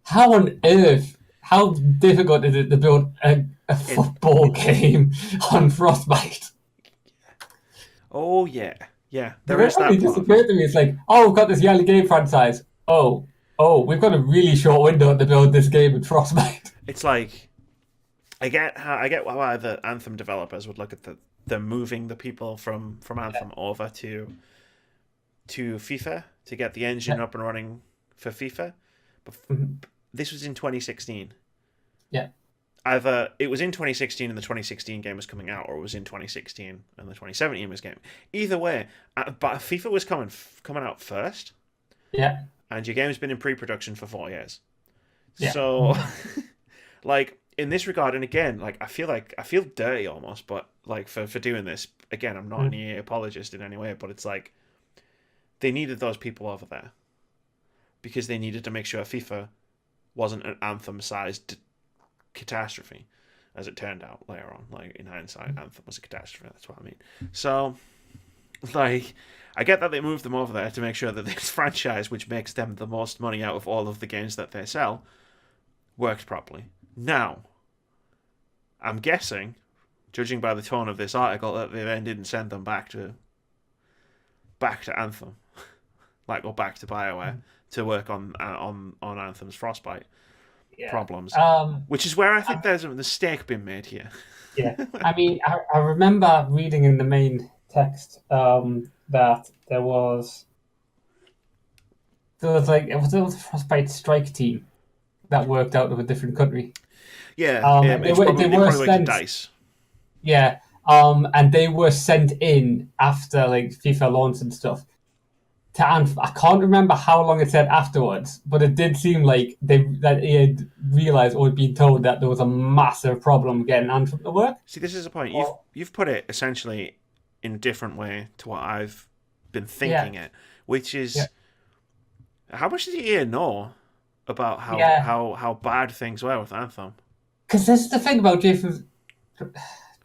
how on earth, how difficult is it to build a football game on Frostbite? Oh yeah, there is that. It just occurred to me, it's like, we've got this Yellow game franchise. Oh, we've got a really short window to build this game in Frostbite. It's like, I get why the Anthem developers would look at the moving the people from Anthem over to FIFA to get the engine up and running for FIFA. But this was in 2016. Yeah. Either it was in 2016 and the 2016 game was coming out, or it was in 2016 and the 2017 was game. Either way, but FIFA was coming out first. Yeah. And your game's been in pre-production for 4 years. Yeah. So, like, in this regard, and again, like, I feel dirty almost, but like for doing this, again, I'm not an EA apologist in any way, but it's like they needed those people over there because they needed to make sure FIFA wasn't an Anthem-sized catastrophe, as it turned out later on. Like, in hindsight, Anthem was a catastrophe. That's what I mean. So, like, I get that they moved them over there to make sure that this franchise, which makes them the most money out of all of the games that they sell, worked properly. Now, I'm guessing, judging by the tone of this article, that they then didn't send them back to Anthem, or back to BioWare to work on Anthem's Frostbite problems, which is where I think there's a mistake being made here. Yeah, I mean, I remember reading in the main text that there was like it was a Frostbite strike team that worked out of a different country. Yeah, they were sent DICE. Yeah, and they were sent in after like FIFA launch and stuff. I can't remember how long it said afterwards, but it did seem like that he had realised or had been told that there was a massive problem getting Anthem to work. See, this is a point. You've put it essentially in a different way to what I've been thinking it, which is how much did EA know about how bad things were with Anthem? Because this is the thing about Jason,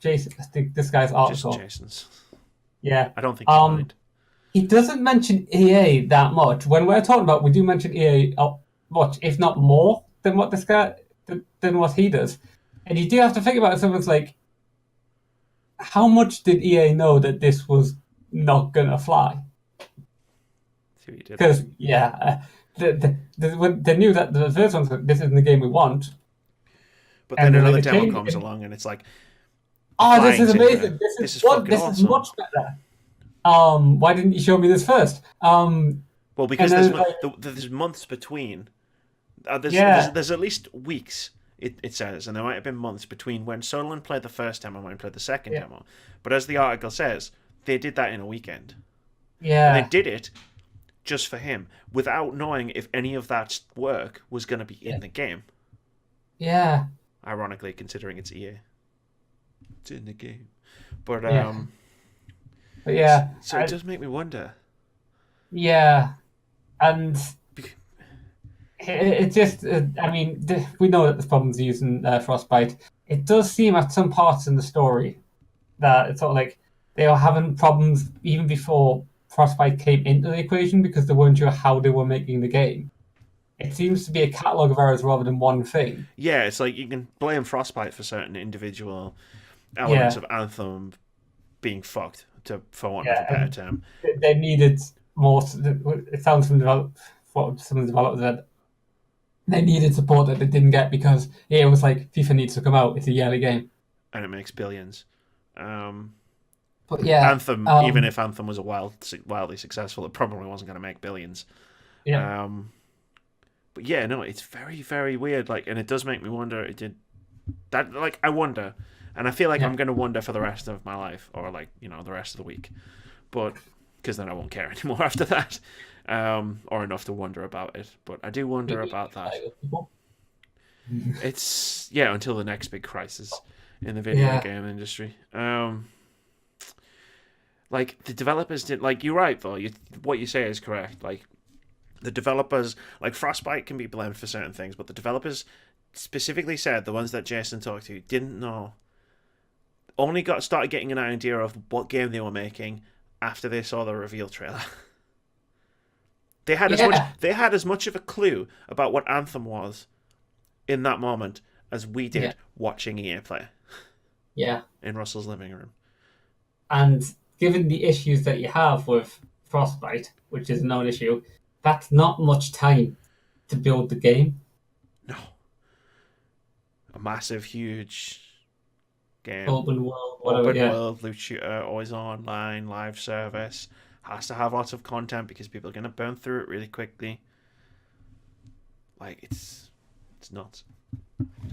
this guy's article. Jason's. Yeah. I don't think he mind. He doesn't mention EA that much. When we're talking about, we do mention EA much, if not more than what this guy than what he does. And you do have to think about it. Someone's like, how much did EA know that this was not gonna fly? Because they knew that the first one's like, this isn't the game we want. But then another demo comes along and it's like, this is amazing. This is awesome. Much better. Why didn't you show me this first? Well, because there's months between. There's at least weeks, it says, and there might have been months between when Sutherland played the first demo and when he played the second demo. But as the article says, they did that in a weekend. Yeah. And they did it just for him, without knowing if any of that work was going to be in the game. Yeah. Ironically, considering it's EA. It's in the game. But, But yeah. So it does make me wonder. Yeah. And it just, I mean, we know that there's problems using Frostbite. It does seem at some parts in the story that it's sort of like they are having problems even before Frostbite came into the equation because they weren't sure how they were making the game. It seems to be a catalogue of errors rather than one thing. Yeah, it's like you can blame Frostbite for certain individual elements of Anthem being fucked, for want of a better term. They needed more. It sounds from what some of the developers said. They needed support that they didn't get because it was like FIFA needs to come out. It's a yearly game, and it makes billions. But yeah, Anthem, even if Anthem was wildly successful, it probably wasn't going to make billions. Yeah. But yeah, no, it's very, very weird. Like, and it does make me wonder. It did that. Like, I wonder, and I feel like I'm going to wonder for the rest of my life, or like the rest of the week. But because then I won't care anymore after that, or enough to wonder about it. But I do wonder about that. It's until the next big crisis in the video game industry. Like the developers did. Like you're right though. What you say is correct. Like the developers, like Frostbite, can be blamed for certain things, but the developers specifically said the ones that Jason talked to didn't know. Only started getting an idea of what game they were making after they saw the reveal trailer. They had as much of a clue about what Anthem was in that moment as we did watching EA play. Yeah. In Russell's living room. And given the issues that you have with Frostbite, which is a known issue, that's not much time to build the game. No. A massive, huge game. Open world, loot shooter, always online, live service. Has to have lots of content because people are going to burn through it really quickly. Like, it's nuts.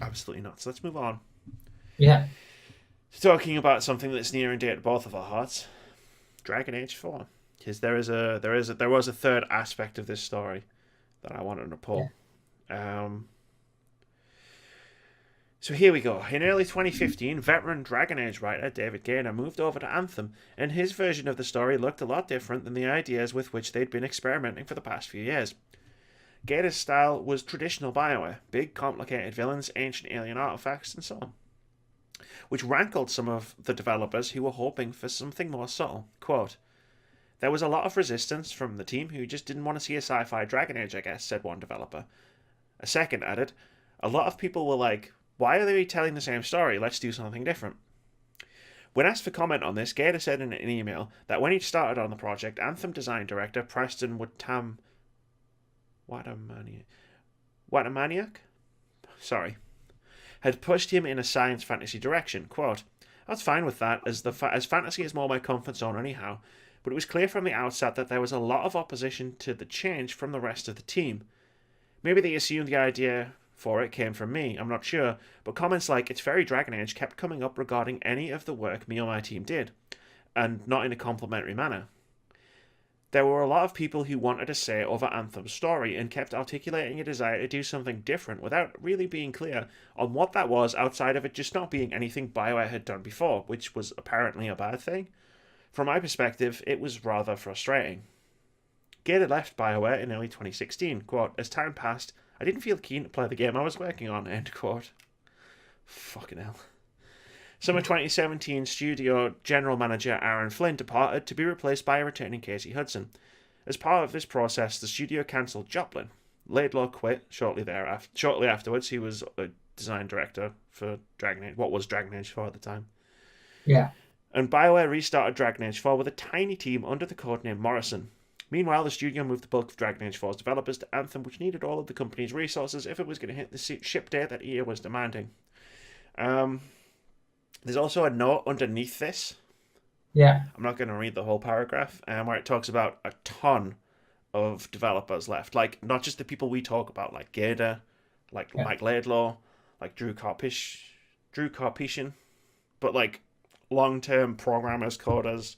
Absolutely nuts. Let's move on. Yeah. Talking about something that's near and dear to both of our hearts, Dragon Age 4. Because there was a third aspect of this story that I wanted to pull. Yeah. So here we go. In early 2015, veteran Dragon Age writer David Gaynor moved over to Anthem, and his version of the story looked a lot different than the ideas with which they'd been experimenting for the past few years. Gaynor's style was traditional BioWare, big, complicated villains, ancient alien artifacts, and so on, which rankled some of the developers who were hoping for something more subtle. Quote, "There was a lot of resistance from the team who just didn't want to see a sci-fi Dragon Age, I guess," said one developer. A second added, "A lot of people were like, why are they telling the same story? Let's do something different." When asked for comment on this, Gaynor said in an email that when he started on the project, Anthem design director Preston Watamaniak? Sorry. Had pushed him in a science fantasy direction. Quote, "I was fine with that, as fantasy is more my comfort zone anyhow, but it was clear from the outset that there was a lot of opposition to the change from the rest of the team. Maybe they assumed the idea for it came from me, I'm not sure, but comments like 'it's very Dragon Age' kept coming up regarding any of the work me or my team did, and not in a complimentary manner. There were a lot of people who wanted a say over Anthem's story and kept articulating a desire to do something different without really being clear on what that was outside of it just not being anything BioWare had done before, which was apparently a bad thing. From my perspective, it was rather frustrating." Gaynor left BioWare in early 2016. Quote, "As time passed, I didn't feel keen to play the game I was working on," end quote. Fucking hell. Summer 2017, studio general manager Aaron Flynn departed to be replaced by a returning Casey Hudson. As part of this process, the studio cancelled Joplin. Laidlaw quit shortly afterwards. He was a design director for Dragon Age, what was Dragon Age 4 at the time. Yeah. And BioWare restarted Dragon Age 4 with a tiny team under the codename Morrison. Meanwhile, the studio moved the bulk of Dragon Age 4's developers to Anthem, which needed all of the company's resources if it was going to hit the ship date that EA was demanding. There's also a note underneath this. Yeah. I'm not going to read the whole paragraph, where it talks about a ton of developers left. Like, not just the people we talk about, like Gaynor, like Mike Laidlaw, like Drew Karpyshyn, but like long-term programmers, coders,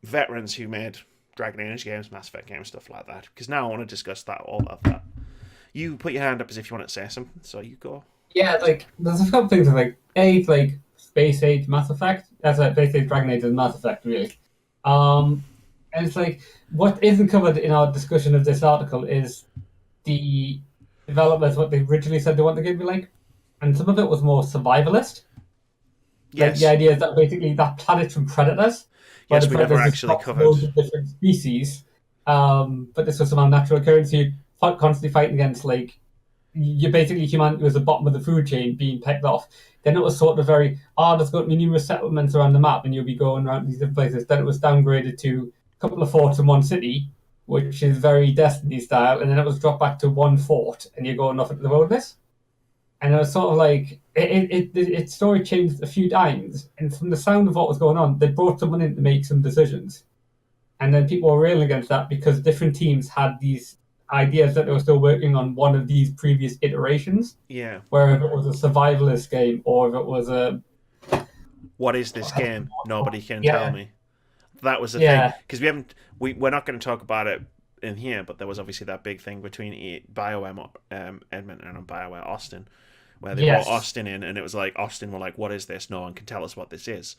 veterans who made Dragon Age games, Mass Effect games, stuff like that. Because now I want to discuss all of that. You put your hand up as if you want to say something, so you go. Yeah, like, there's a couple things like Space Age Mass Effect. That's like Space Age Dragon Age and Mass Effect, really. And it's like, what isn't covered in our discussion of this article is the developers, what they originally said they want the game to be like. And some of it was more survivalist. Yes. Like, the idea is that basically that planet's from predators. Where Yes, we never there's this actually cross of covered. loads of different species, but this was some unnatural occurrence. You constantly fighting against like you basically humanity was the bottom of the food chain being picked off. Then it was sort of very, there's going to be numerous settlements around the map, and you'll be going around these different places. Then it was downgraded to a couple of forts in one city, which is very Destiny style, and then it was dropped back to one fort, and you're going off into the wilderness. And it was sort of like its story changed a few times, and from the sound of what was going on, they brought someone in to make some decisions, and then people were railing against that because different teams had these ideas that they were still working on one of these previous iterations. Yeah. Where if it was a survivalist game or if it was a what is this game? Nobody can Yeah. tell me. That was the Yeah. thing, because we're not going to talk about it in here, but there was obviously that big thing between BioWare Edmonton and BioWare Austin, where they Yes. brought Austin in, and it was like Austin were like, "What is this? No one can tell us what this is,"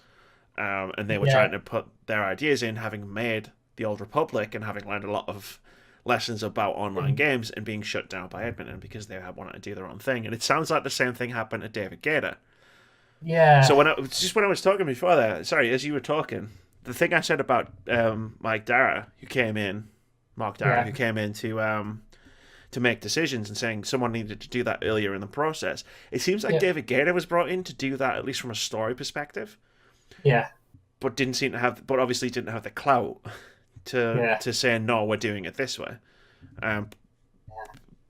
and they were Yeah. trying to put their ideas in, having made the Old Republic and having learned a lot of lessons about online games, and being shut down by Edmonton because they had wanted to do their own thing. And it sounds like the same thing happened to David Gator. Yeah. So when I was talking before that, sorry, as you were talking, the thing I said about Mark Dara, who came in to make decisions and saying someone needed to do that earlier in the process. It seems like David Gator was brought in to do that, at least from a story perspective. Yeah. But obviously didn't have the clout to say, no, we're doing it this way.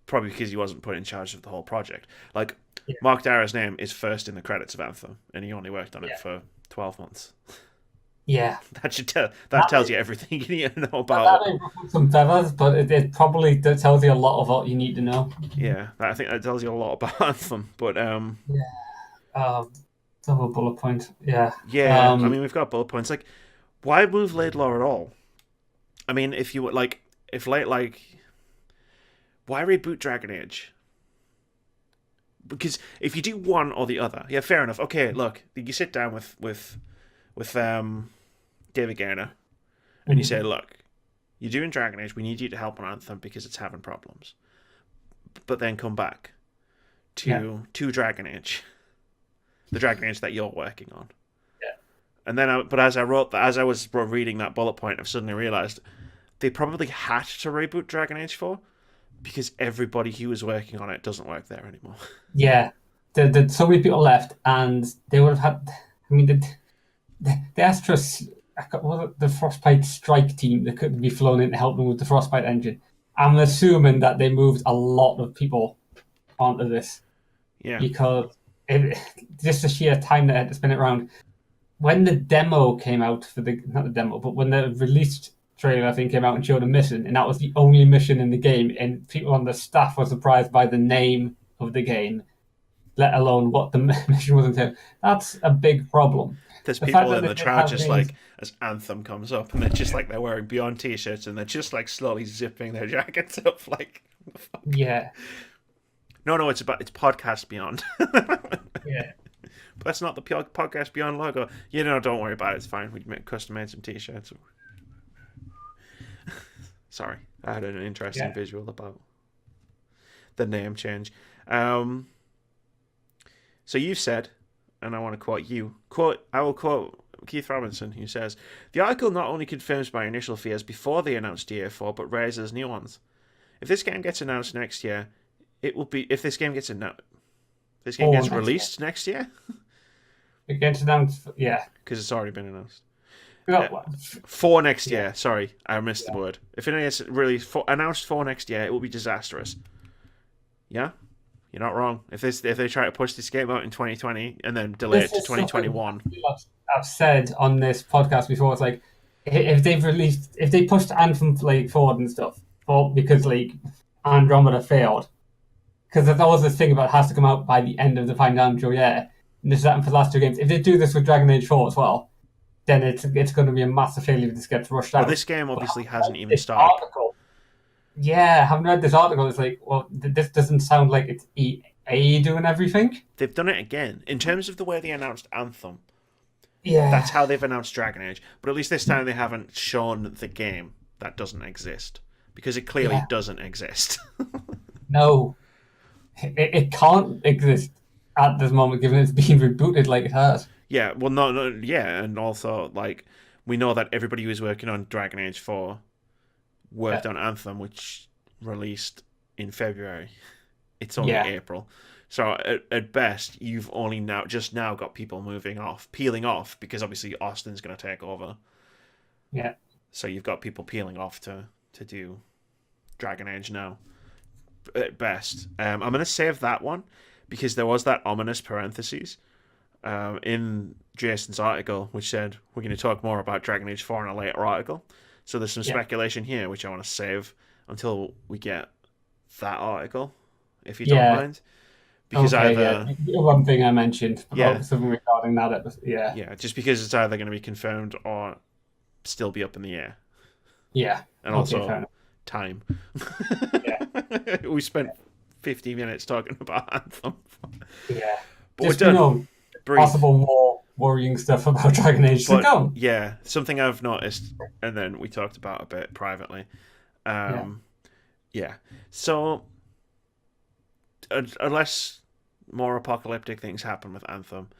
Probably because he wasn't put in charge of the whole project. Like, Mark Dara's name is first in the credits of Anthem, and he only worked on it for 12 months. Yeah. That tells you everything you need to know about. That may some feathers, but it probably tells you a lot of what you need to know. Yeah, I think that tells you a lot about Anthem. But double bullet point. Yeah. Yeah, I mean, we've got bullet points. Like, why move Laidlaw at all? I mean, if you like, why reboot Dragon Age? Because if you do one or the other, yeah, fair enough. Okay, look, you sit down with David Garner, and you say, look, you're doing Dragon Age, we need you to help on Anthem because it's having problems. But then come back to Dragon Age, the Dragon Age that you're working on. Yeah. And then, as I was reading that bullet point, I've suddenly realised they probably had to reboot Dragon Age 4 because everybody who was working on it doesn't work there anymore. Yeah. There's so many people left, and they would have had. I mean, the Astra, the Frostbite strike team that could be flown in to help them with the Frostbite engine. I'm assuming that they moved a lot of people onto this. Yeah. Because just the sheer time they had to spin it around. When the demo came out not the demo, but when the released trailer, I think, came out and showed a mission, and that was the only mission in the game, and people on the staff were surprised by the name of the game, let alone what the mission was entail. That's a big problem. There's people in the chat just like, as Anthem comes up, and they're just like, they're wearing Beyond t-shirts, and they're just like slowly zipping their jackets up, like, fuck? Yeah. No, it's Podcast Beyond. Yeah. But that's not the Podcast Beyond logo. Don't worry about it. It's fine. We custom made some t-shirts. Sorry, I had an interesting visual about the name change. So you've said, and I want to quote you. I will quote Keith Robinson, who says, "The article not only confirms my initial fears before they announced DA4, but raises new ones. If this game gets announced next year, it will be. If this game gets released next year, it gets announced. Yeah, because it's already been announced." For next year. Sorry, I missed the word. If it gets announced for next year, it will be disastrous. Yeah, you're not wrong. If they try to push this game out in 2020 and then delay it to 2021, I've said on this podcast before, it's like if they pushed Anthem forward and stuff, because Andromeda failed, because there's always this thing about it has to come out by the end of the financial year, and this happened for the last two games. If they do this with Dragon Age 4 as well, then it's going to be a massive failure if this gets rushed out. Well, this game obviously hasn't even started. I haven't read this article. It's like, well, this doesn't sound like it's EA doing everything. They've done it again. In terms of the way they announced Anthem, yeah, that's how they've announced Dragon Age. But at least this time they haven't shown the game that doesn't exist. Because it clearly doesn't exist. No. It can't exist at this moment, given it's being rebooted like it has. Yeah, well, no, yeah, and also, we know that everybody who was working on Dragon Age 4 worked on Anthem, which released in February. It's only April. So at best, you've only just now got people peeling off, because obviously Austin's going to take over. Yeah. So you've got people peeling off to do Dragon Age now, at best. I'm going to save that one, because there was that ominous parentheses in Jason's article, which said we're going to talk more about Dragon Age 4 in a later article. So there's some speculation here, which I want to save until we get that article, if you don't mind. Because the one thing I mentioned about something regarding that episode, just because it's either going to be confirmed or still be up in the air. Yeah. And also time. We spent 50 minutes talking about Anthem. Yeah. But just, we're done. Possible more worrying stuff about Dragon Age to come. Yeah, something I've noticed, and then we talked about a bit privately. So, unless more apocalyptic things happen with Anthem,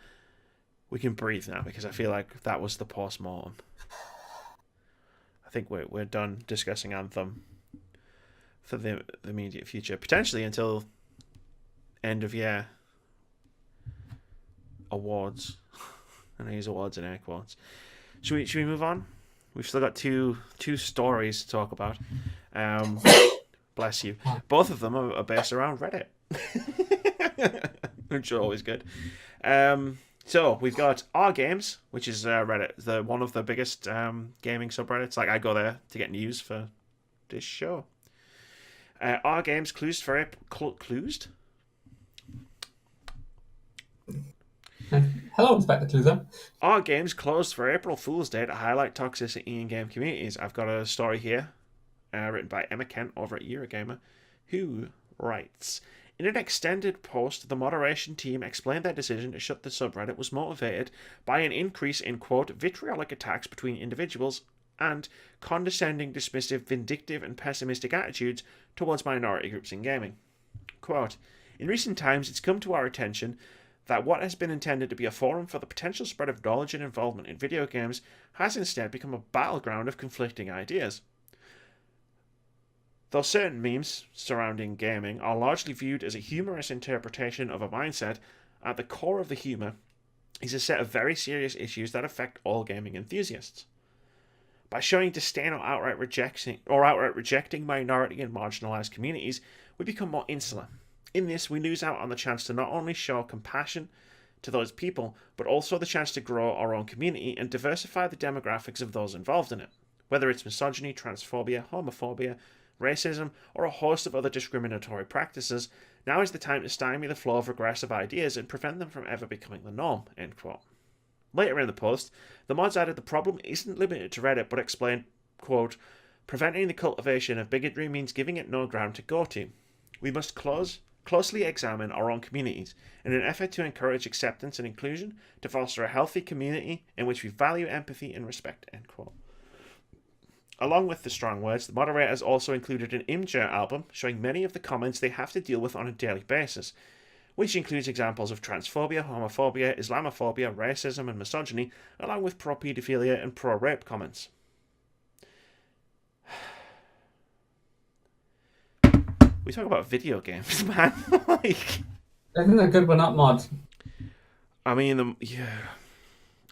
we can breathe now, because I feel like that was the post-mortem. I think we're done discussing Anthem for the immediate future, potentially until end of year awards. And I use awards in air quotes. Should we move on? We've still got two stories to talk about. Bless you. Both of them are based around Reddit, which are always good. So we've got R Games, which is Reddit, one of the biggest gaming subreddits. Like, I go there to get news for this show. R Games closed for closed. Hello, Inspector Clouseau. R Games closed for April Fool's Day to highlight toxicity in game communities. I've got a story here, written by Emma Kent over at Eurogamer, who writes, in an extended post, the moderation team explained their decision to shut the subreddit was motivated by an increase in, quote, vitriolic attacks between individuals and condescending, dismissive, vindictive, and pessimistic attitudes towards minority groups in gaming. Quote, in recent times, it's come to our attention that what has been intended to be a forum for the potential spread of knowledge and involvement in video games has instead become a battleground of conflicting ideas. Though certain memes surrounding gaming are largely viewed as a humorous interpretation of a mindset, at the core of the humour is a set of very serious issues that affect all gaming enthusiasts. By showing disdain or outright rejecting minority and marginalised communities, we become more insular. In this, we lose out on the chance to not only show compassion to those people, but also the chance to grow our own community and diversify the demographics of those involved in it. Whether it's misogyny, transphobia, homophobia, racism, or a host of other discriminatory practices, now is the time to stymie the flow of regressive ideas and prevent them from ever becoming the norm, end quote. Later in the post, the mods added the problem isn't limited to Reddit, but explained, quote, preventing the cultivation of bigotry means giving it no ground to go to. We must closely examine our own communities in an effort to encourage acceptance and inclusion, to foster a healthy community in which we value empathy and respect, end quote. Along with the strong words, the moderators also included an Imgur album showing many of the comments they have to deal with on a daily basis, which includes examples of transphobia, homophobia, Islamophobia, racism and misogyny, along with pro-pedophilia and pro-rape comments. We talk about video games, man. Like, isn't it good we're not mods? I mean,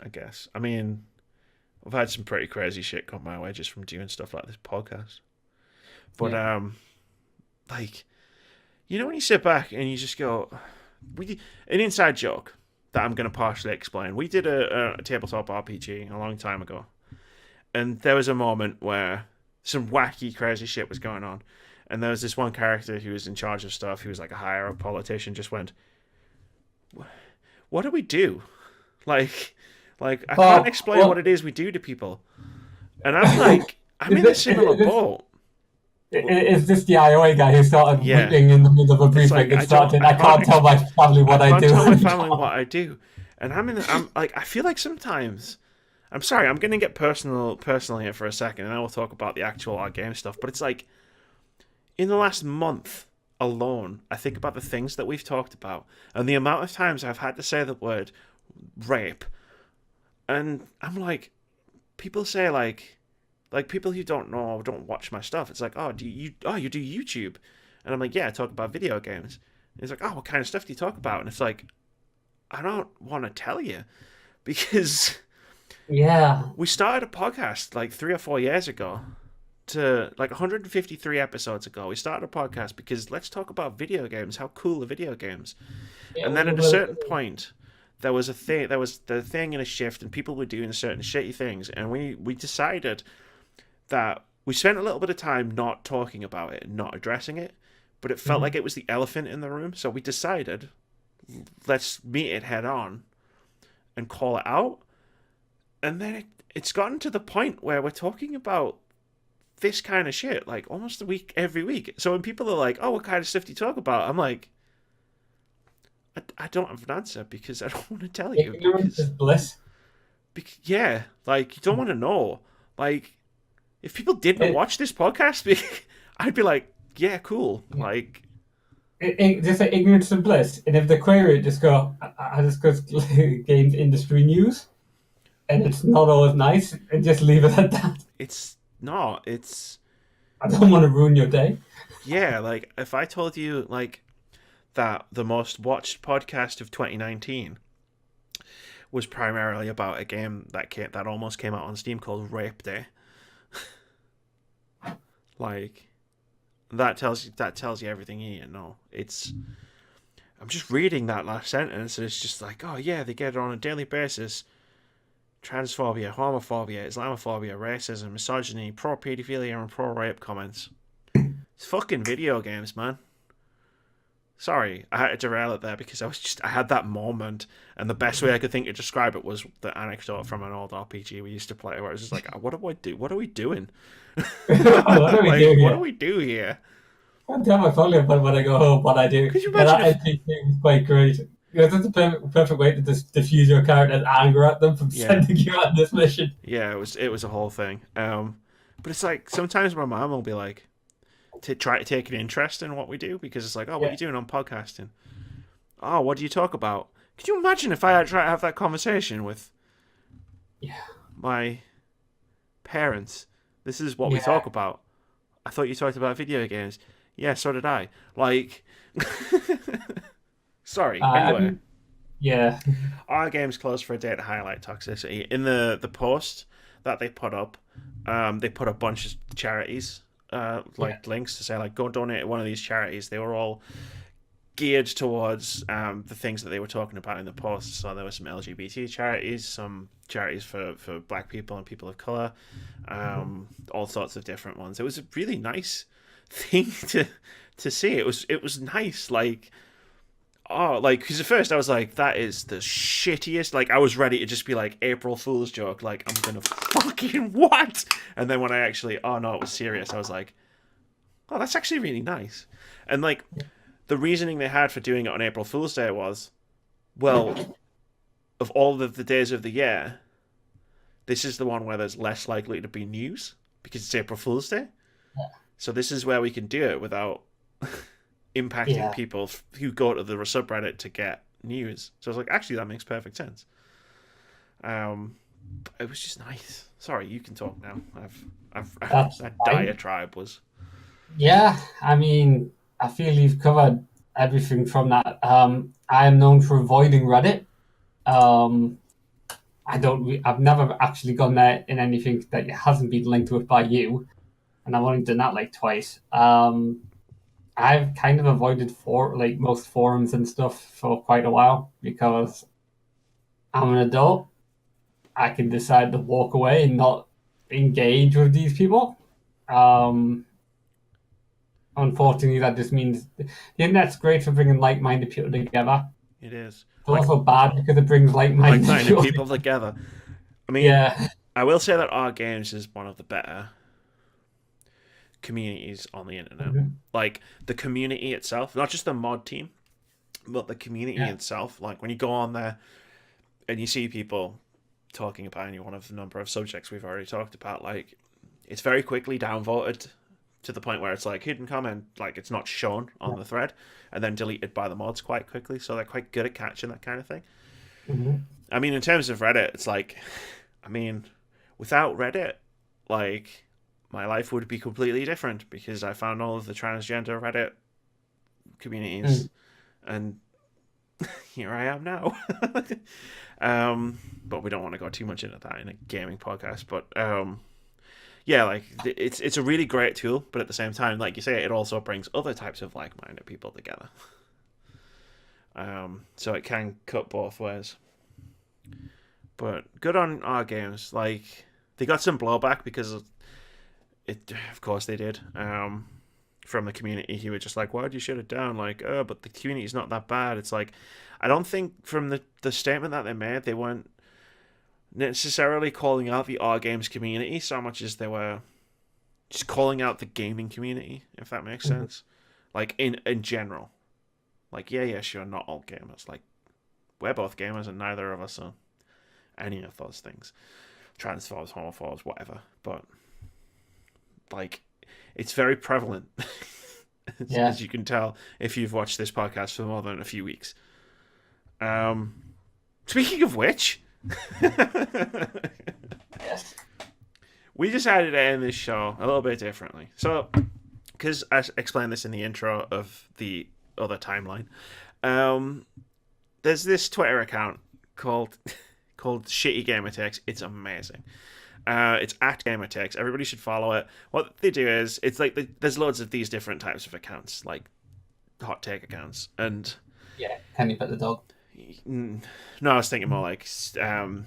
I guess. I mean, I've had some pretty crazy shit come my way just from doing stuff like this podcast. But, like, you know when you sit back and you just go... an inside joke that I'm going to partially explain. We did a tabletop RPG a long time ago. And there was a moment where some wacky, crazy shit was going on. And there was this one character who was in charge of stuff, who was like a higher-up politician, just went, what do we do? Like I can't explain what it is we do to people. And I'm like, I'm in a similar boat. Is this the IOA guy who started weeping in the middle of a briefing and started, I can't tell my family what I do. I can't tell my family what I do. And I'm like, I feel like sometimes, I'm sorry, I'm going to get personal here for a second, and I will talk about the actual art game stuff, but it's like, in the last month alone, I think about the things that we've talked about and the amount of times I've had to say the word rape. And I'm like, people say like people who don't know, don't watch my stuff. It's like, you do YouTube? And I'm like, yeah, I talk about video games. And he's like, oh, what kind of stuff do you talk about? And it's like, I don't want to tell you because we started a podcast like 3 or 4 years ago. To like 153 episodes ago, we started a podcast because let's talk about video games. How cool are video games? Yeah, and then at a certain point, there was the thing in a shift, and people were doing certain shitty things, and we decided that we spent a little bit of time not talking about it and not addressing it, but it felt like it was the elephant in the room. So we decided, let's meet it head on and call it out. And then it's gotten to the point where we're talking about this kind of shit like almost every week. So when people are like, oh, what kind of stuff do you talk about? I'm like, I don't have an answer because I don't want to tell you. Ignorance is bliss. Yeah, like, you don't want to know. Like, if people didn't watch this podcast, I'd be like, yeah, cool. Like, just say ignorance is bliss. And if they query it, just go, I just go games industry news. And it's not always nice. And just leave it at that. It's not. It's... I don't want to ruin your day. Yeah, like, if I told you, like, that the most watched podcast of 2019 was primarily about a game that almost came out on Steam called Rape Day. Like, that tells you everything you need to know. I'm just reading that last sentence, and it's just like, oh yeah, they get it on a daily basis. Transphobia, homophobia, Islamophobia, racism, misogyny, pro-pedophilia, and pro-rape comments. It's fucking video games, man. Sorry, I had to derail it there because I had that moment, and the best way I could think to describe it was the anecdote from an old RPG we used to play, where it was just like, what do I do? What are we doing? What do we do here? I'll tell my family about when I go home what I do. Could you imagine that NPC was quite great. That's the perfect way to diffuse your character's anger at them from sending you on this mission. Yeah, it was a whole thing. But it's like, sometimes my mom will be like, to try to take an interest in what we do, because it's like, oh, what are you doing on podcasting? Oh, what do you talk about? Could you imagine if I had tried to have that conversation with my parents? This is what we talk about. I thought you talked about video games. Yeah, so did I. Like, sorry. Anyway. Our game's closed for a day to highlight toxicity. In the post that they put up a bunch of charities, links to say, like, go donate to one of these charities. They were all geared towards the things that they were talking about in the post. So there were some LGBT charities, some charities for black people and people of color, all sorts of different ones. It was a really nice thing to see. It was nice, like, oh, like, because at first I was like, that is the shittiest, like, I was ready to just be like, April Fool's joke, like, I'm gonna fucking what? And then when I actually, oh no, it was serious, I was like, oh, that's actually really nice. And like, the reasoning they had for doing it on April Fool's Day was, well, of all of the days of the year, this is the one where there's less likely to be news, because it's April Fool's Day. So this is where we can do it without impacting people who go to the subreddit to get news. So I was like, actually, that makes perfect sense. It was just nice. Sorry, you can talk now. That diatribe was... Yeah, I mean, I feel you've covered everything from that. I am known for avoiding Reddit. I've never actually gone there in anything that hasn't been linked to it by you, and I've only done that like twice. I've kind of avoided most forums and stuff for quite a while because I'm an adult. I can decide to walk away and not engage with these people. Unfortunately, that just means the internet's great for bringing like-minded people together. It is. It's also bad because it brings like-minded people together. I mean, I will say that our games is one of the better communities on the internet. Like, the community itself, not just the mod team, but the community itself. Like, when you go on there and you see people talking about any one of the number of subjects we've already talked about, like, it's very quickly downvoted to the point where it's like hidden comment, like, it's not shown on the thread, and then deleted by the mods quite quickly. So they're quite good at catching that kind of thing. I mean, in terms of Reddit, it's like, I mean, without Reddit, like, my life would be completely different because I found all of the transgender Reddit communities, and here I am now. But we don't want to go too much into that in a gaming podcast. But yeah, like it's a really great tool, but at the same time, like you say, it also brings other types of like-minded people together. So it can cut both ways. But good on our games. Like, they got some blowback because of it. Of course they did. From the community, who were just like, "Why'd you shut it down?" Like, "Oh, but the community's not that bad." It's like, I don't think from the statement that they made, they weren't necessarily calling out the R games community so much as they were just calling out the gaming community, if that makes sense. Like, in general. Like, yeah, sure, not all gamers. Like, we're both gamers, and neither of us are any of those things. Transphobes, homophobes, whatever. But, like, it's very prevalent, as you can tell if you've watched this podcast for more than a few weeks. Speaking of which, yes, we decided to end this show a little bit differently. So, because I explained this in the intro of the other timeline, there's this Twitter account called Shitty Gamer Takes. It's amazing. It's at Gamertakes. Everybody should follow it. What they do is, it's like there's loads of these different types of accounts, like hot take accounts, and can you pet the dog? No, I was thinking more like the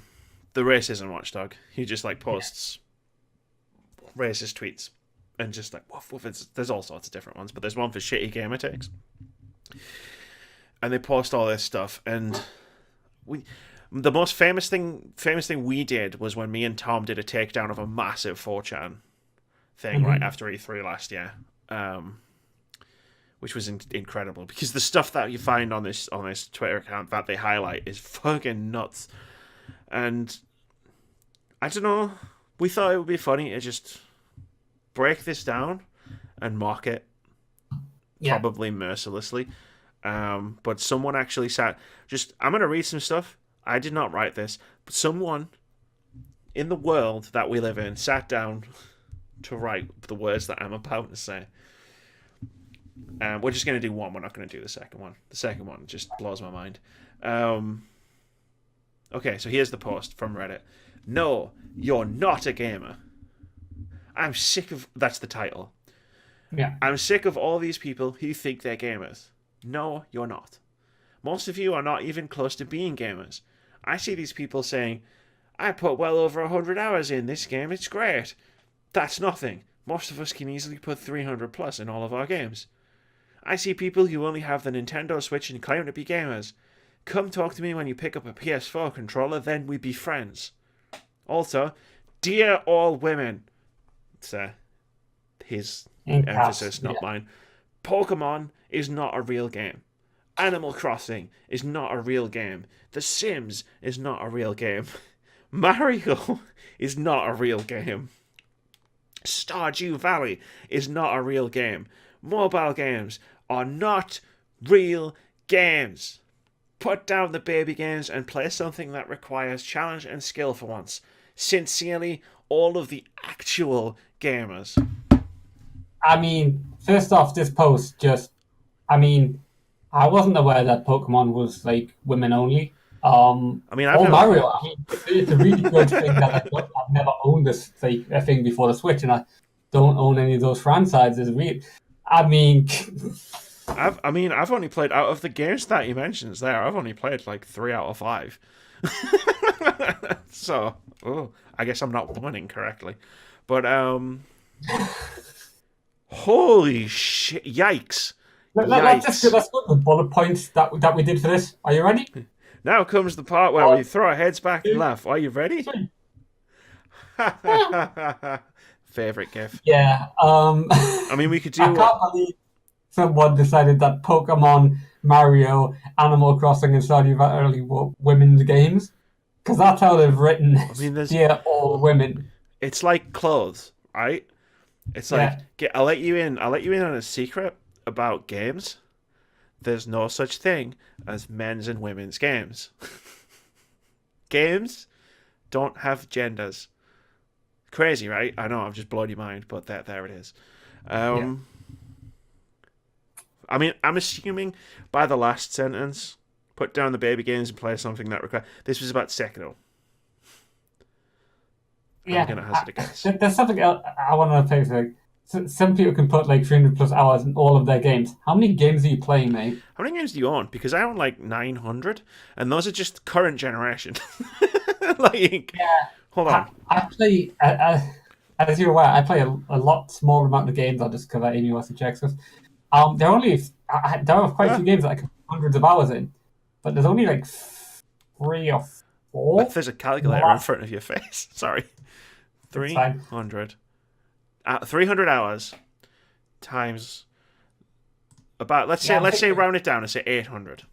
racism watchdog. He just like posts racist tweets and just like woof. There's all sorts of different ones, but there's one for Shitty Gamer Takes, and they post all this stuff. And the most famous thing we did was when me and Tom did a takedown of a massive 4chan thing right after E3 last year, which was incredible because the stuff that you find on this Twitter account that they highlight is fucking nuts. And I don't know, we thought it would be funny to just break this down and mock it, probably mercilessly. But someone actually sat. I'm going to read some stuff. I did not write this, but someone in the world that we live in sat down to write the words that I'm about to say. We're just going to do one. We're not going to do the second one. The second one just blows my mind. Okay, so here's the post from Reddit. No, you're not a gamer. I'm sick of... That's the title. Yeah. I'm sick of all these people who think they're gamers. No, you're not. Most of you are not even close to being gamers. I see these people saying, I put well over 100 hours in this game, it's great. That's nothing. Most of us can easily put 300 plus in all of our games. I see people who only have the Nintendo Switch and claim to be gamers. Come talk to me when you pick up a PS4 controller, then we be friends. Also, dear all women. It's his emphasis, not mine. Pokemon is not a real game. Animal Crossing is not a real game. The Sims is not a real game. Mario is not a real game. Stardew Valley is not a real game. Mobile games are not real games. Put down the baby games and play something that requires challenge and skill for once. Sincerely, all of the actual gamers. I mean, first off, this post I wasn't aware that Pokemon was like women only. Mario. It's a really good thing that I've never owned this a thing before the Switch, and I don't own any of those franchises. I've only played, out of the games that he mentions there, I've only played like 3 out of 5. So, I guess I'm not winning correctly. But holy shit! Yikes! Let's go to the bullet points that we did for this. Are you ready? Now comes the part where we throw our heads back and laugh. Are you ready? Favorite gif. Yeah. We could do. I can't believe someone decided that Pokemon, Mario, Animal Crossing, and Stardew Valley were women's games, because that's how they've written. Dear all women. It's like clothes, right? It's like I'll let you in on a secret about games. There's no such thing as men's and women's games. Games don't have genders. Crazy, right? I know, I've just blown your mind, but there it is. Yeah. I mean, I'm assuming by the last sentence, put down the baby games and play something that requires. This was about Sekiro. I'm Yeah. gonna hazard a guess. There's something else I want to say. Like, some people can put like 300 plus hours in all of their games. How many games are you playing, mate? How many games do you own? Because I own like 900, and those are just current generation. Like, Yeah. hold on. I play, as you're aware, I play a lot smaller amount of games. I'll just cover Amy wants to check stuff. There are only there are quite a few games that I can put hundreds of hours in, but there's only like 3 or 4. There's a calculator in front of your face. Sorry. It's fine. 300. 300 hours times about let's say round it down and say 800.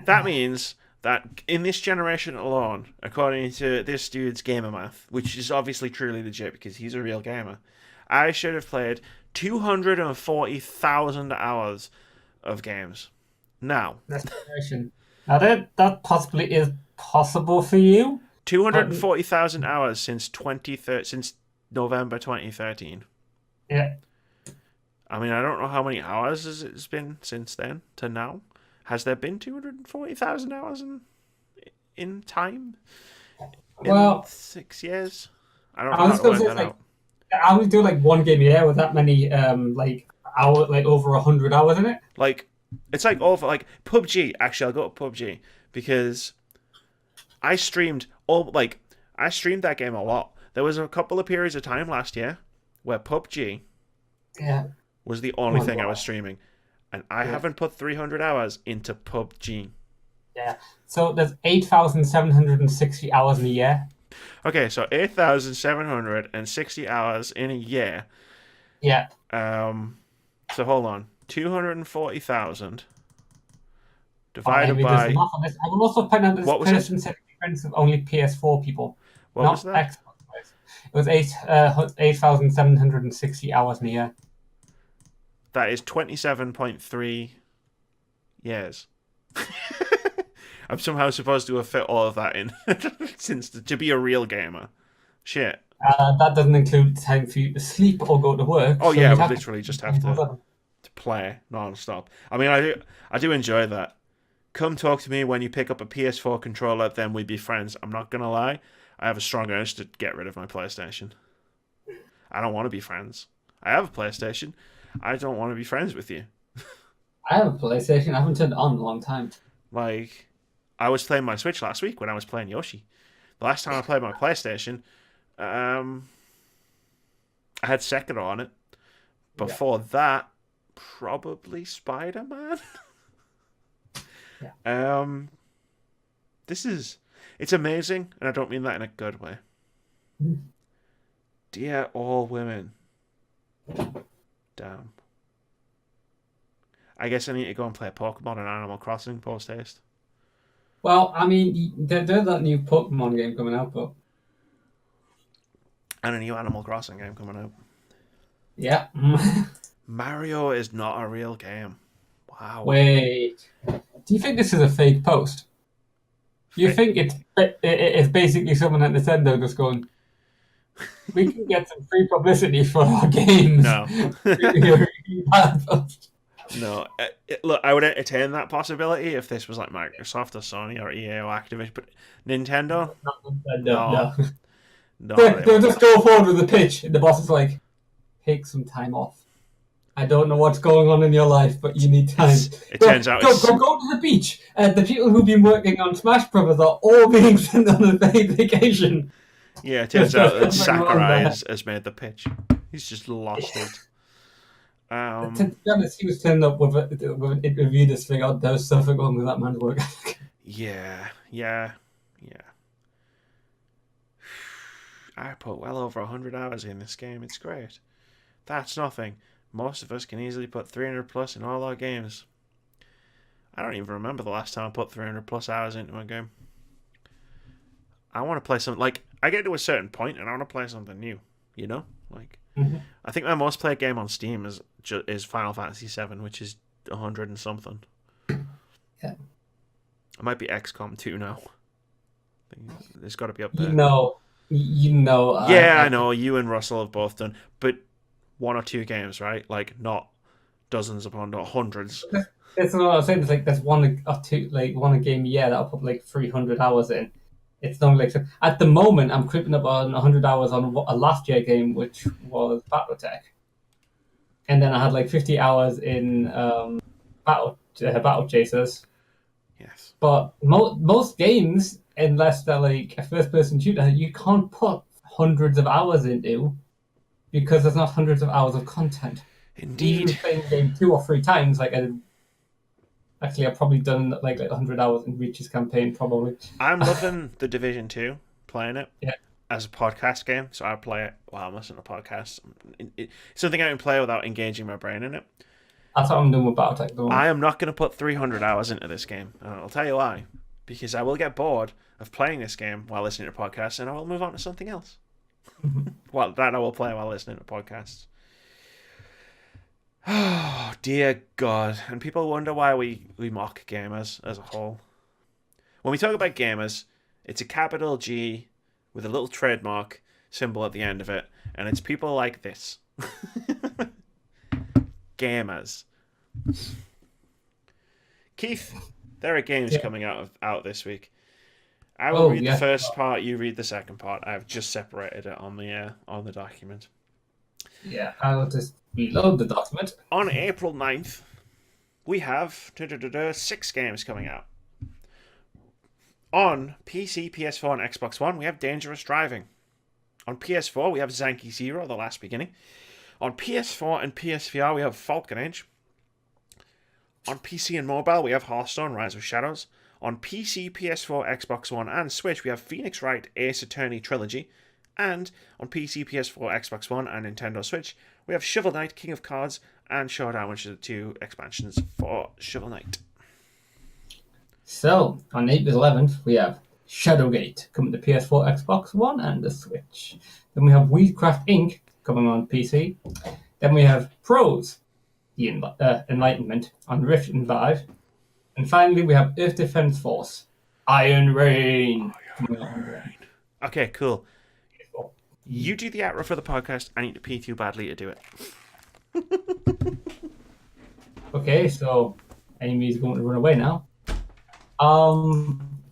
That means that in this generation alone, according to this dude's gamer math, which is obviously truly legit because he's a real gamer, I should have played 240,000 hours of games. Now, This generation. Now that possibly is possible for you. 240,000 hours since November 2013. Yeah. I mean, I don't know how many hours it's been since then to now. Has there been 240,000 hours in time? Well, 6 years? I don't know I how was to going work to that say, out. I would do like one game a year with that many over 100 hours in it. Like, it's like over, like, PUBG. Actually, I'll go to PUBG because I streamed that game a lot. There was a couple of periods of time last year where PUBG was the only thing I was streaming. And I haven't put 300 hours into PUBG. Yeah. So there's 8,760 hours in a year. Okay, so 8,760 hours in a year. Yeah. So hold on. 240,000 I divided mean, by... there's enough on this. I will also point out that What was this it? person said difference of only PS4 people. What not was that? Xbox players. It was 8,760 hours in a year. That is 27.3 years. I'm somehow supposed to have fit all of that in since to be a real gamer. Shit. That doesn't include time for you to sleep or go to work. Oh so yeah, I you'd would literally just have to play non-stop. I mean, I do enjoy that. Come talk to me when you pick up a PS4 controller, then we'd be friends. I'm not gonna lie, I have a strong urge to get rid of my PlayStation. I don't want to be friends. I have a PlayStation. I don't want to be friends with you. I have a PlayStation. I haven't turned it on in a long time. Like, I was playing my Switch last week when I was playing Yoshi. The last time I played my PlayStation, I had Sekiro on it. Before that, probably Spider-Man. It's amazing, and I don't mean that in a good way. Dear all women. Damn. I guess I need to go and play Pokemon and Animal Crossing post haste. Well, I mean, there's that new Pokemon game coming out, but And a new Animal Crossing game coming out. yeah. Mario is not a real game. Wow. Wait. Do you think this is a fake post? You think it's basically someone at Nintendo just going, we can get some free publicity for our games. No. No. Look, I would entertain that possibility if this was like Microsoft or Sony or EA or Activision, but Nintendo? Not Nintendo, No. They'll just go forward with the pitch, and the boss is like, take some time off. I don't know what's going on in your life, but you need time. Turns out go to the beach. The people who've been working on Smash Brothers are all being sent on a vacation. Yeah, it turns out that Sakurai has made the pitch. He's just lost it. To be honest, he was turning up with an interview to figure out there's something wrong with that man's work. Yeah. I put well over 100 hours in this game. It's great. That's nothing. Most of us can easily put 300 plus in all our games. I don't even remember the last time I put 300 plus hours into a game. I want to play something, like, I get to a certain point and I want to play something new, you know? Like, I think my most played game on Steam is Final Fantasy VII, which is 100 and something. Yeah. It might be XCOM 2 now. It's got to be up there. You You know, Yeah, I know you and Russell have both done, but 1 or 2 games, right? Like not dozens upon hundreds. That's what I was saying. It's like there's one or two, like one a game a year that I'll put like 300 hours in. It's not like at the moment I'm creeping up on 100 hours on a last year game, which was BattleTech, and then I had like 50 hours in Battle Chasers. Yes. But most games, unless they're like a first person shooter, you can't put hundreds of hours into because there's not hundreds of hours of content. Indeed. Even playing the game 2 or 3 times, like actually I've probably done like 100 hours in Reach's campaign probably. I'm loving the Division 2, playing it. Yeah. As a podcast game, so I play it while I'm listening to podcasts. It's something I can play without engaging my brain in it. That's what I'm doing with BattleTech. I am not going to put 300 hours into this game, and I'll tell you why. Because I will get bored of playing this game while listening to podcasts, and I will move on to something else. Well, that I will play while listening to podcasts. Oh, dear God. And people wonder why we mock gamers as a whole. When we talk about gamers, it's a capital G with a little trademark symbol at the end of it, and it's people like this. Gamers. Keith, there are games coming out this week. I will read the first part, you read the second part. I've just separated it on the document. Yeah, I'll just reload the document. On April 9th, we have 6 games coming out. On PC, PS4, and Xbox One, we have Dangerous Driving. On PS4, we have Zanki Zero, The Last Beginning. On PS4 and PSVR, we have Falcon Age. On PC and mobile, we have Hearthstone, Rise of Shadows. On PC, PS4, Xbox One, and Switch, we have Phoenix Wright Ace Attorney Trilogy. And on PC, PS4, Xbox One, and Nintendo Switch, we have Shovel Knight, King of Cards, and Showdown, which are the 2 expansions for Shovel Knight. So, on April 11th, we have Shadowgate coming to PS4, Xbox One, and the Switch. Then we have Weedcraft Inc. coming on PC. Then we have Pros, the Enlightenment, on Rift and Vive. And finally, we have Earth Defense Force, Iron Rain. Okay, cool. You do the outro for the podcast. I need to pee too badly to do it. Okay, so Amy's going to run away now.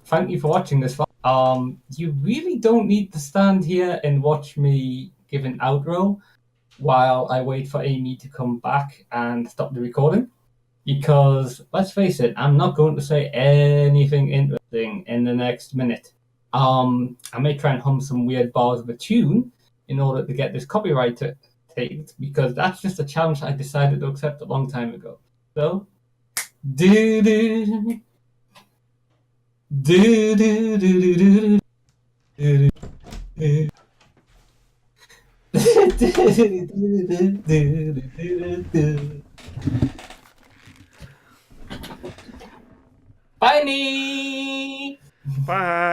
Thank you for watching this. You really don't need to stand here and watch me give an outro while I wait for Amy to come back and stop the recording. Because, let's face it, I'm not going to say anything interesting in the next minute. I may try and hum some weird bars of a tune in order to get this copyright taken, because that's just a challenge I decided to accept a long time ago. So, do-do, do-do, do-do, do-do. Bye. Bye.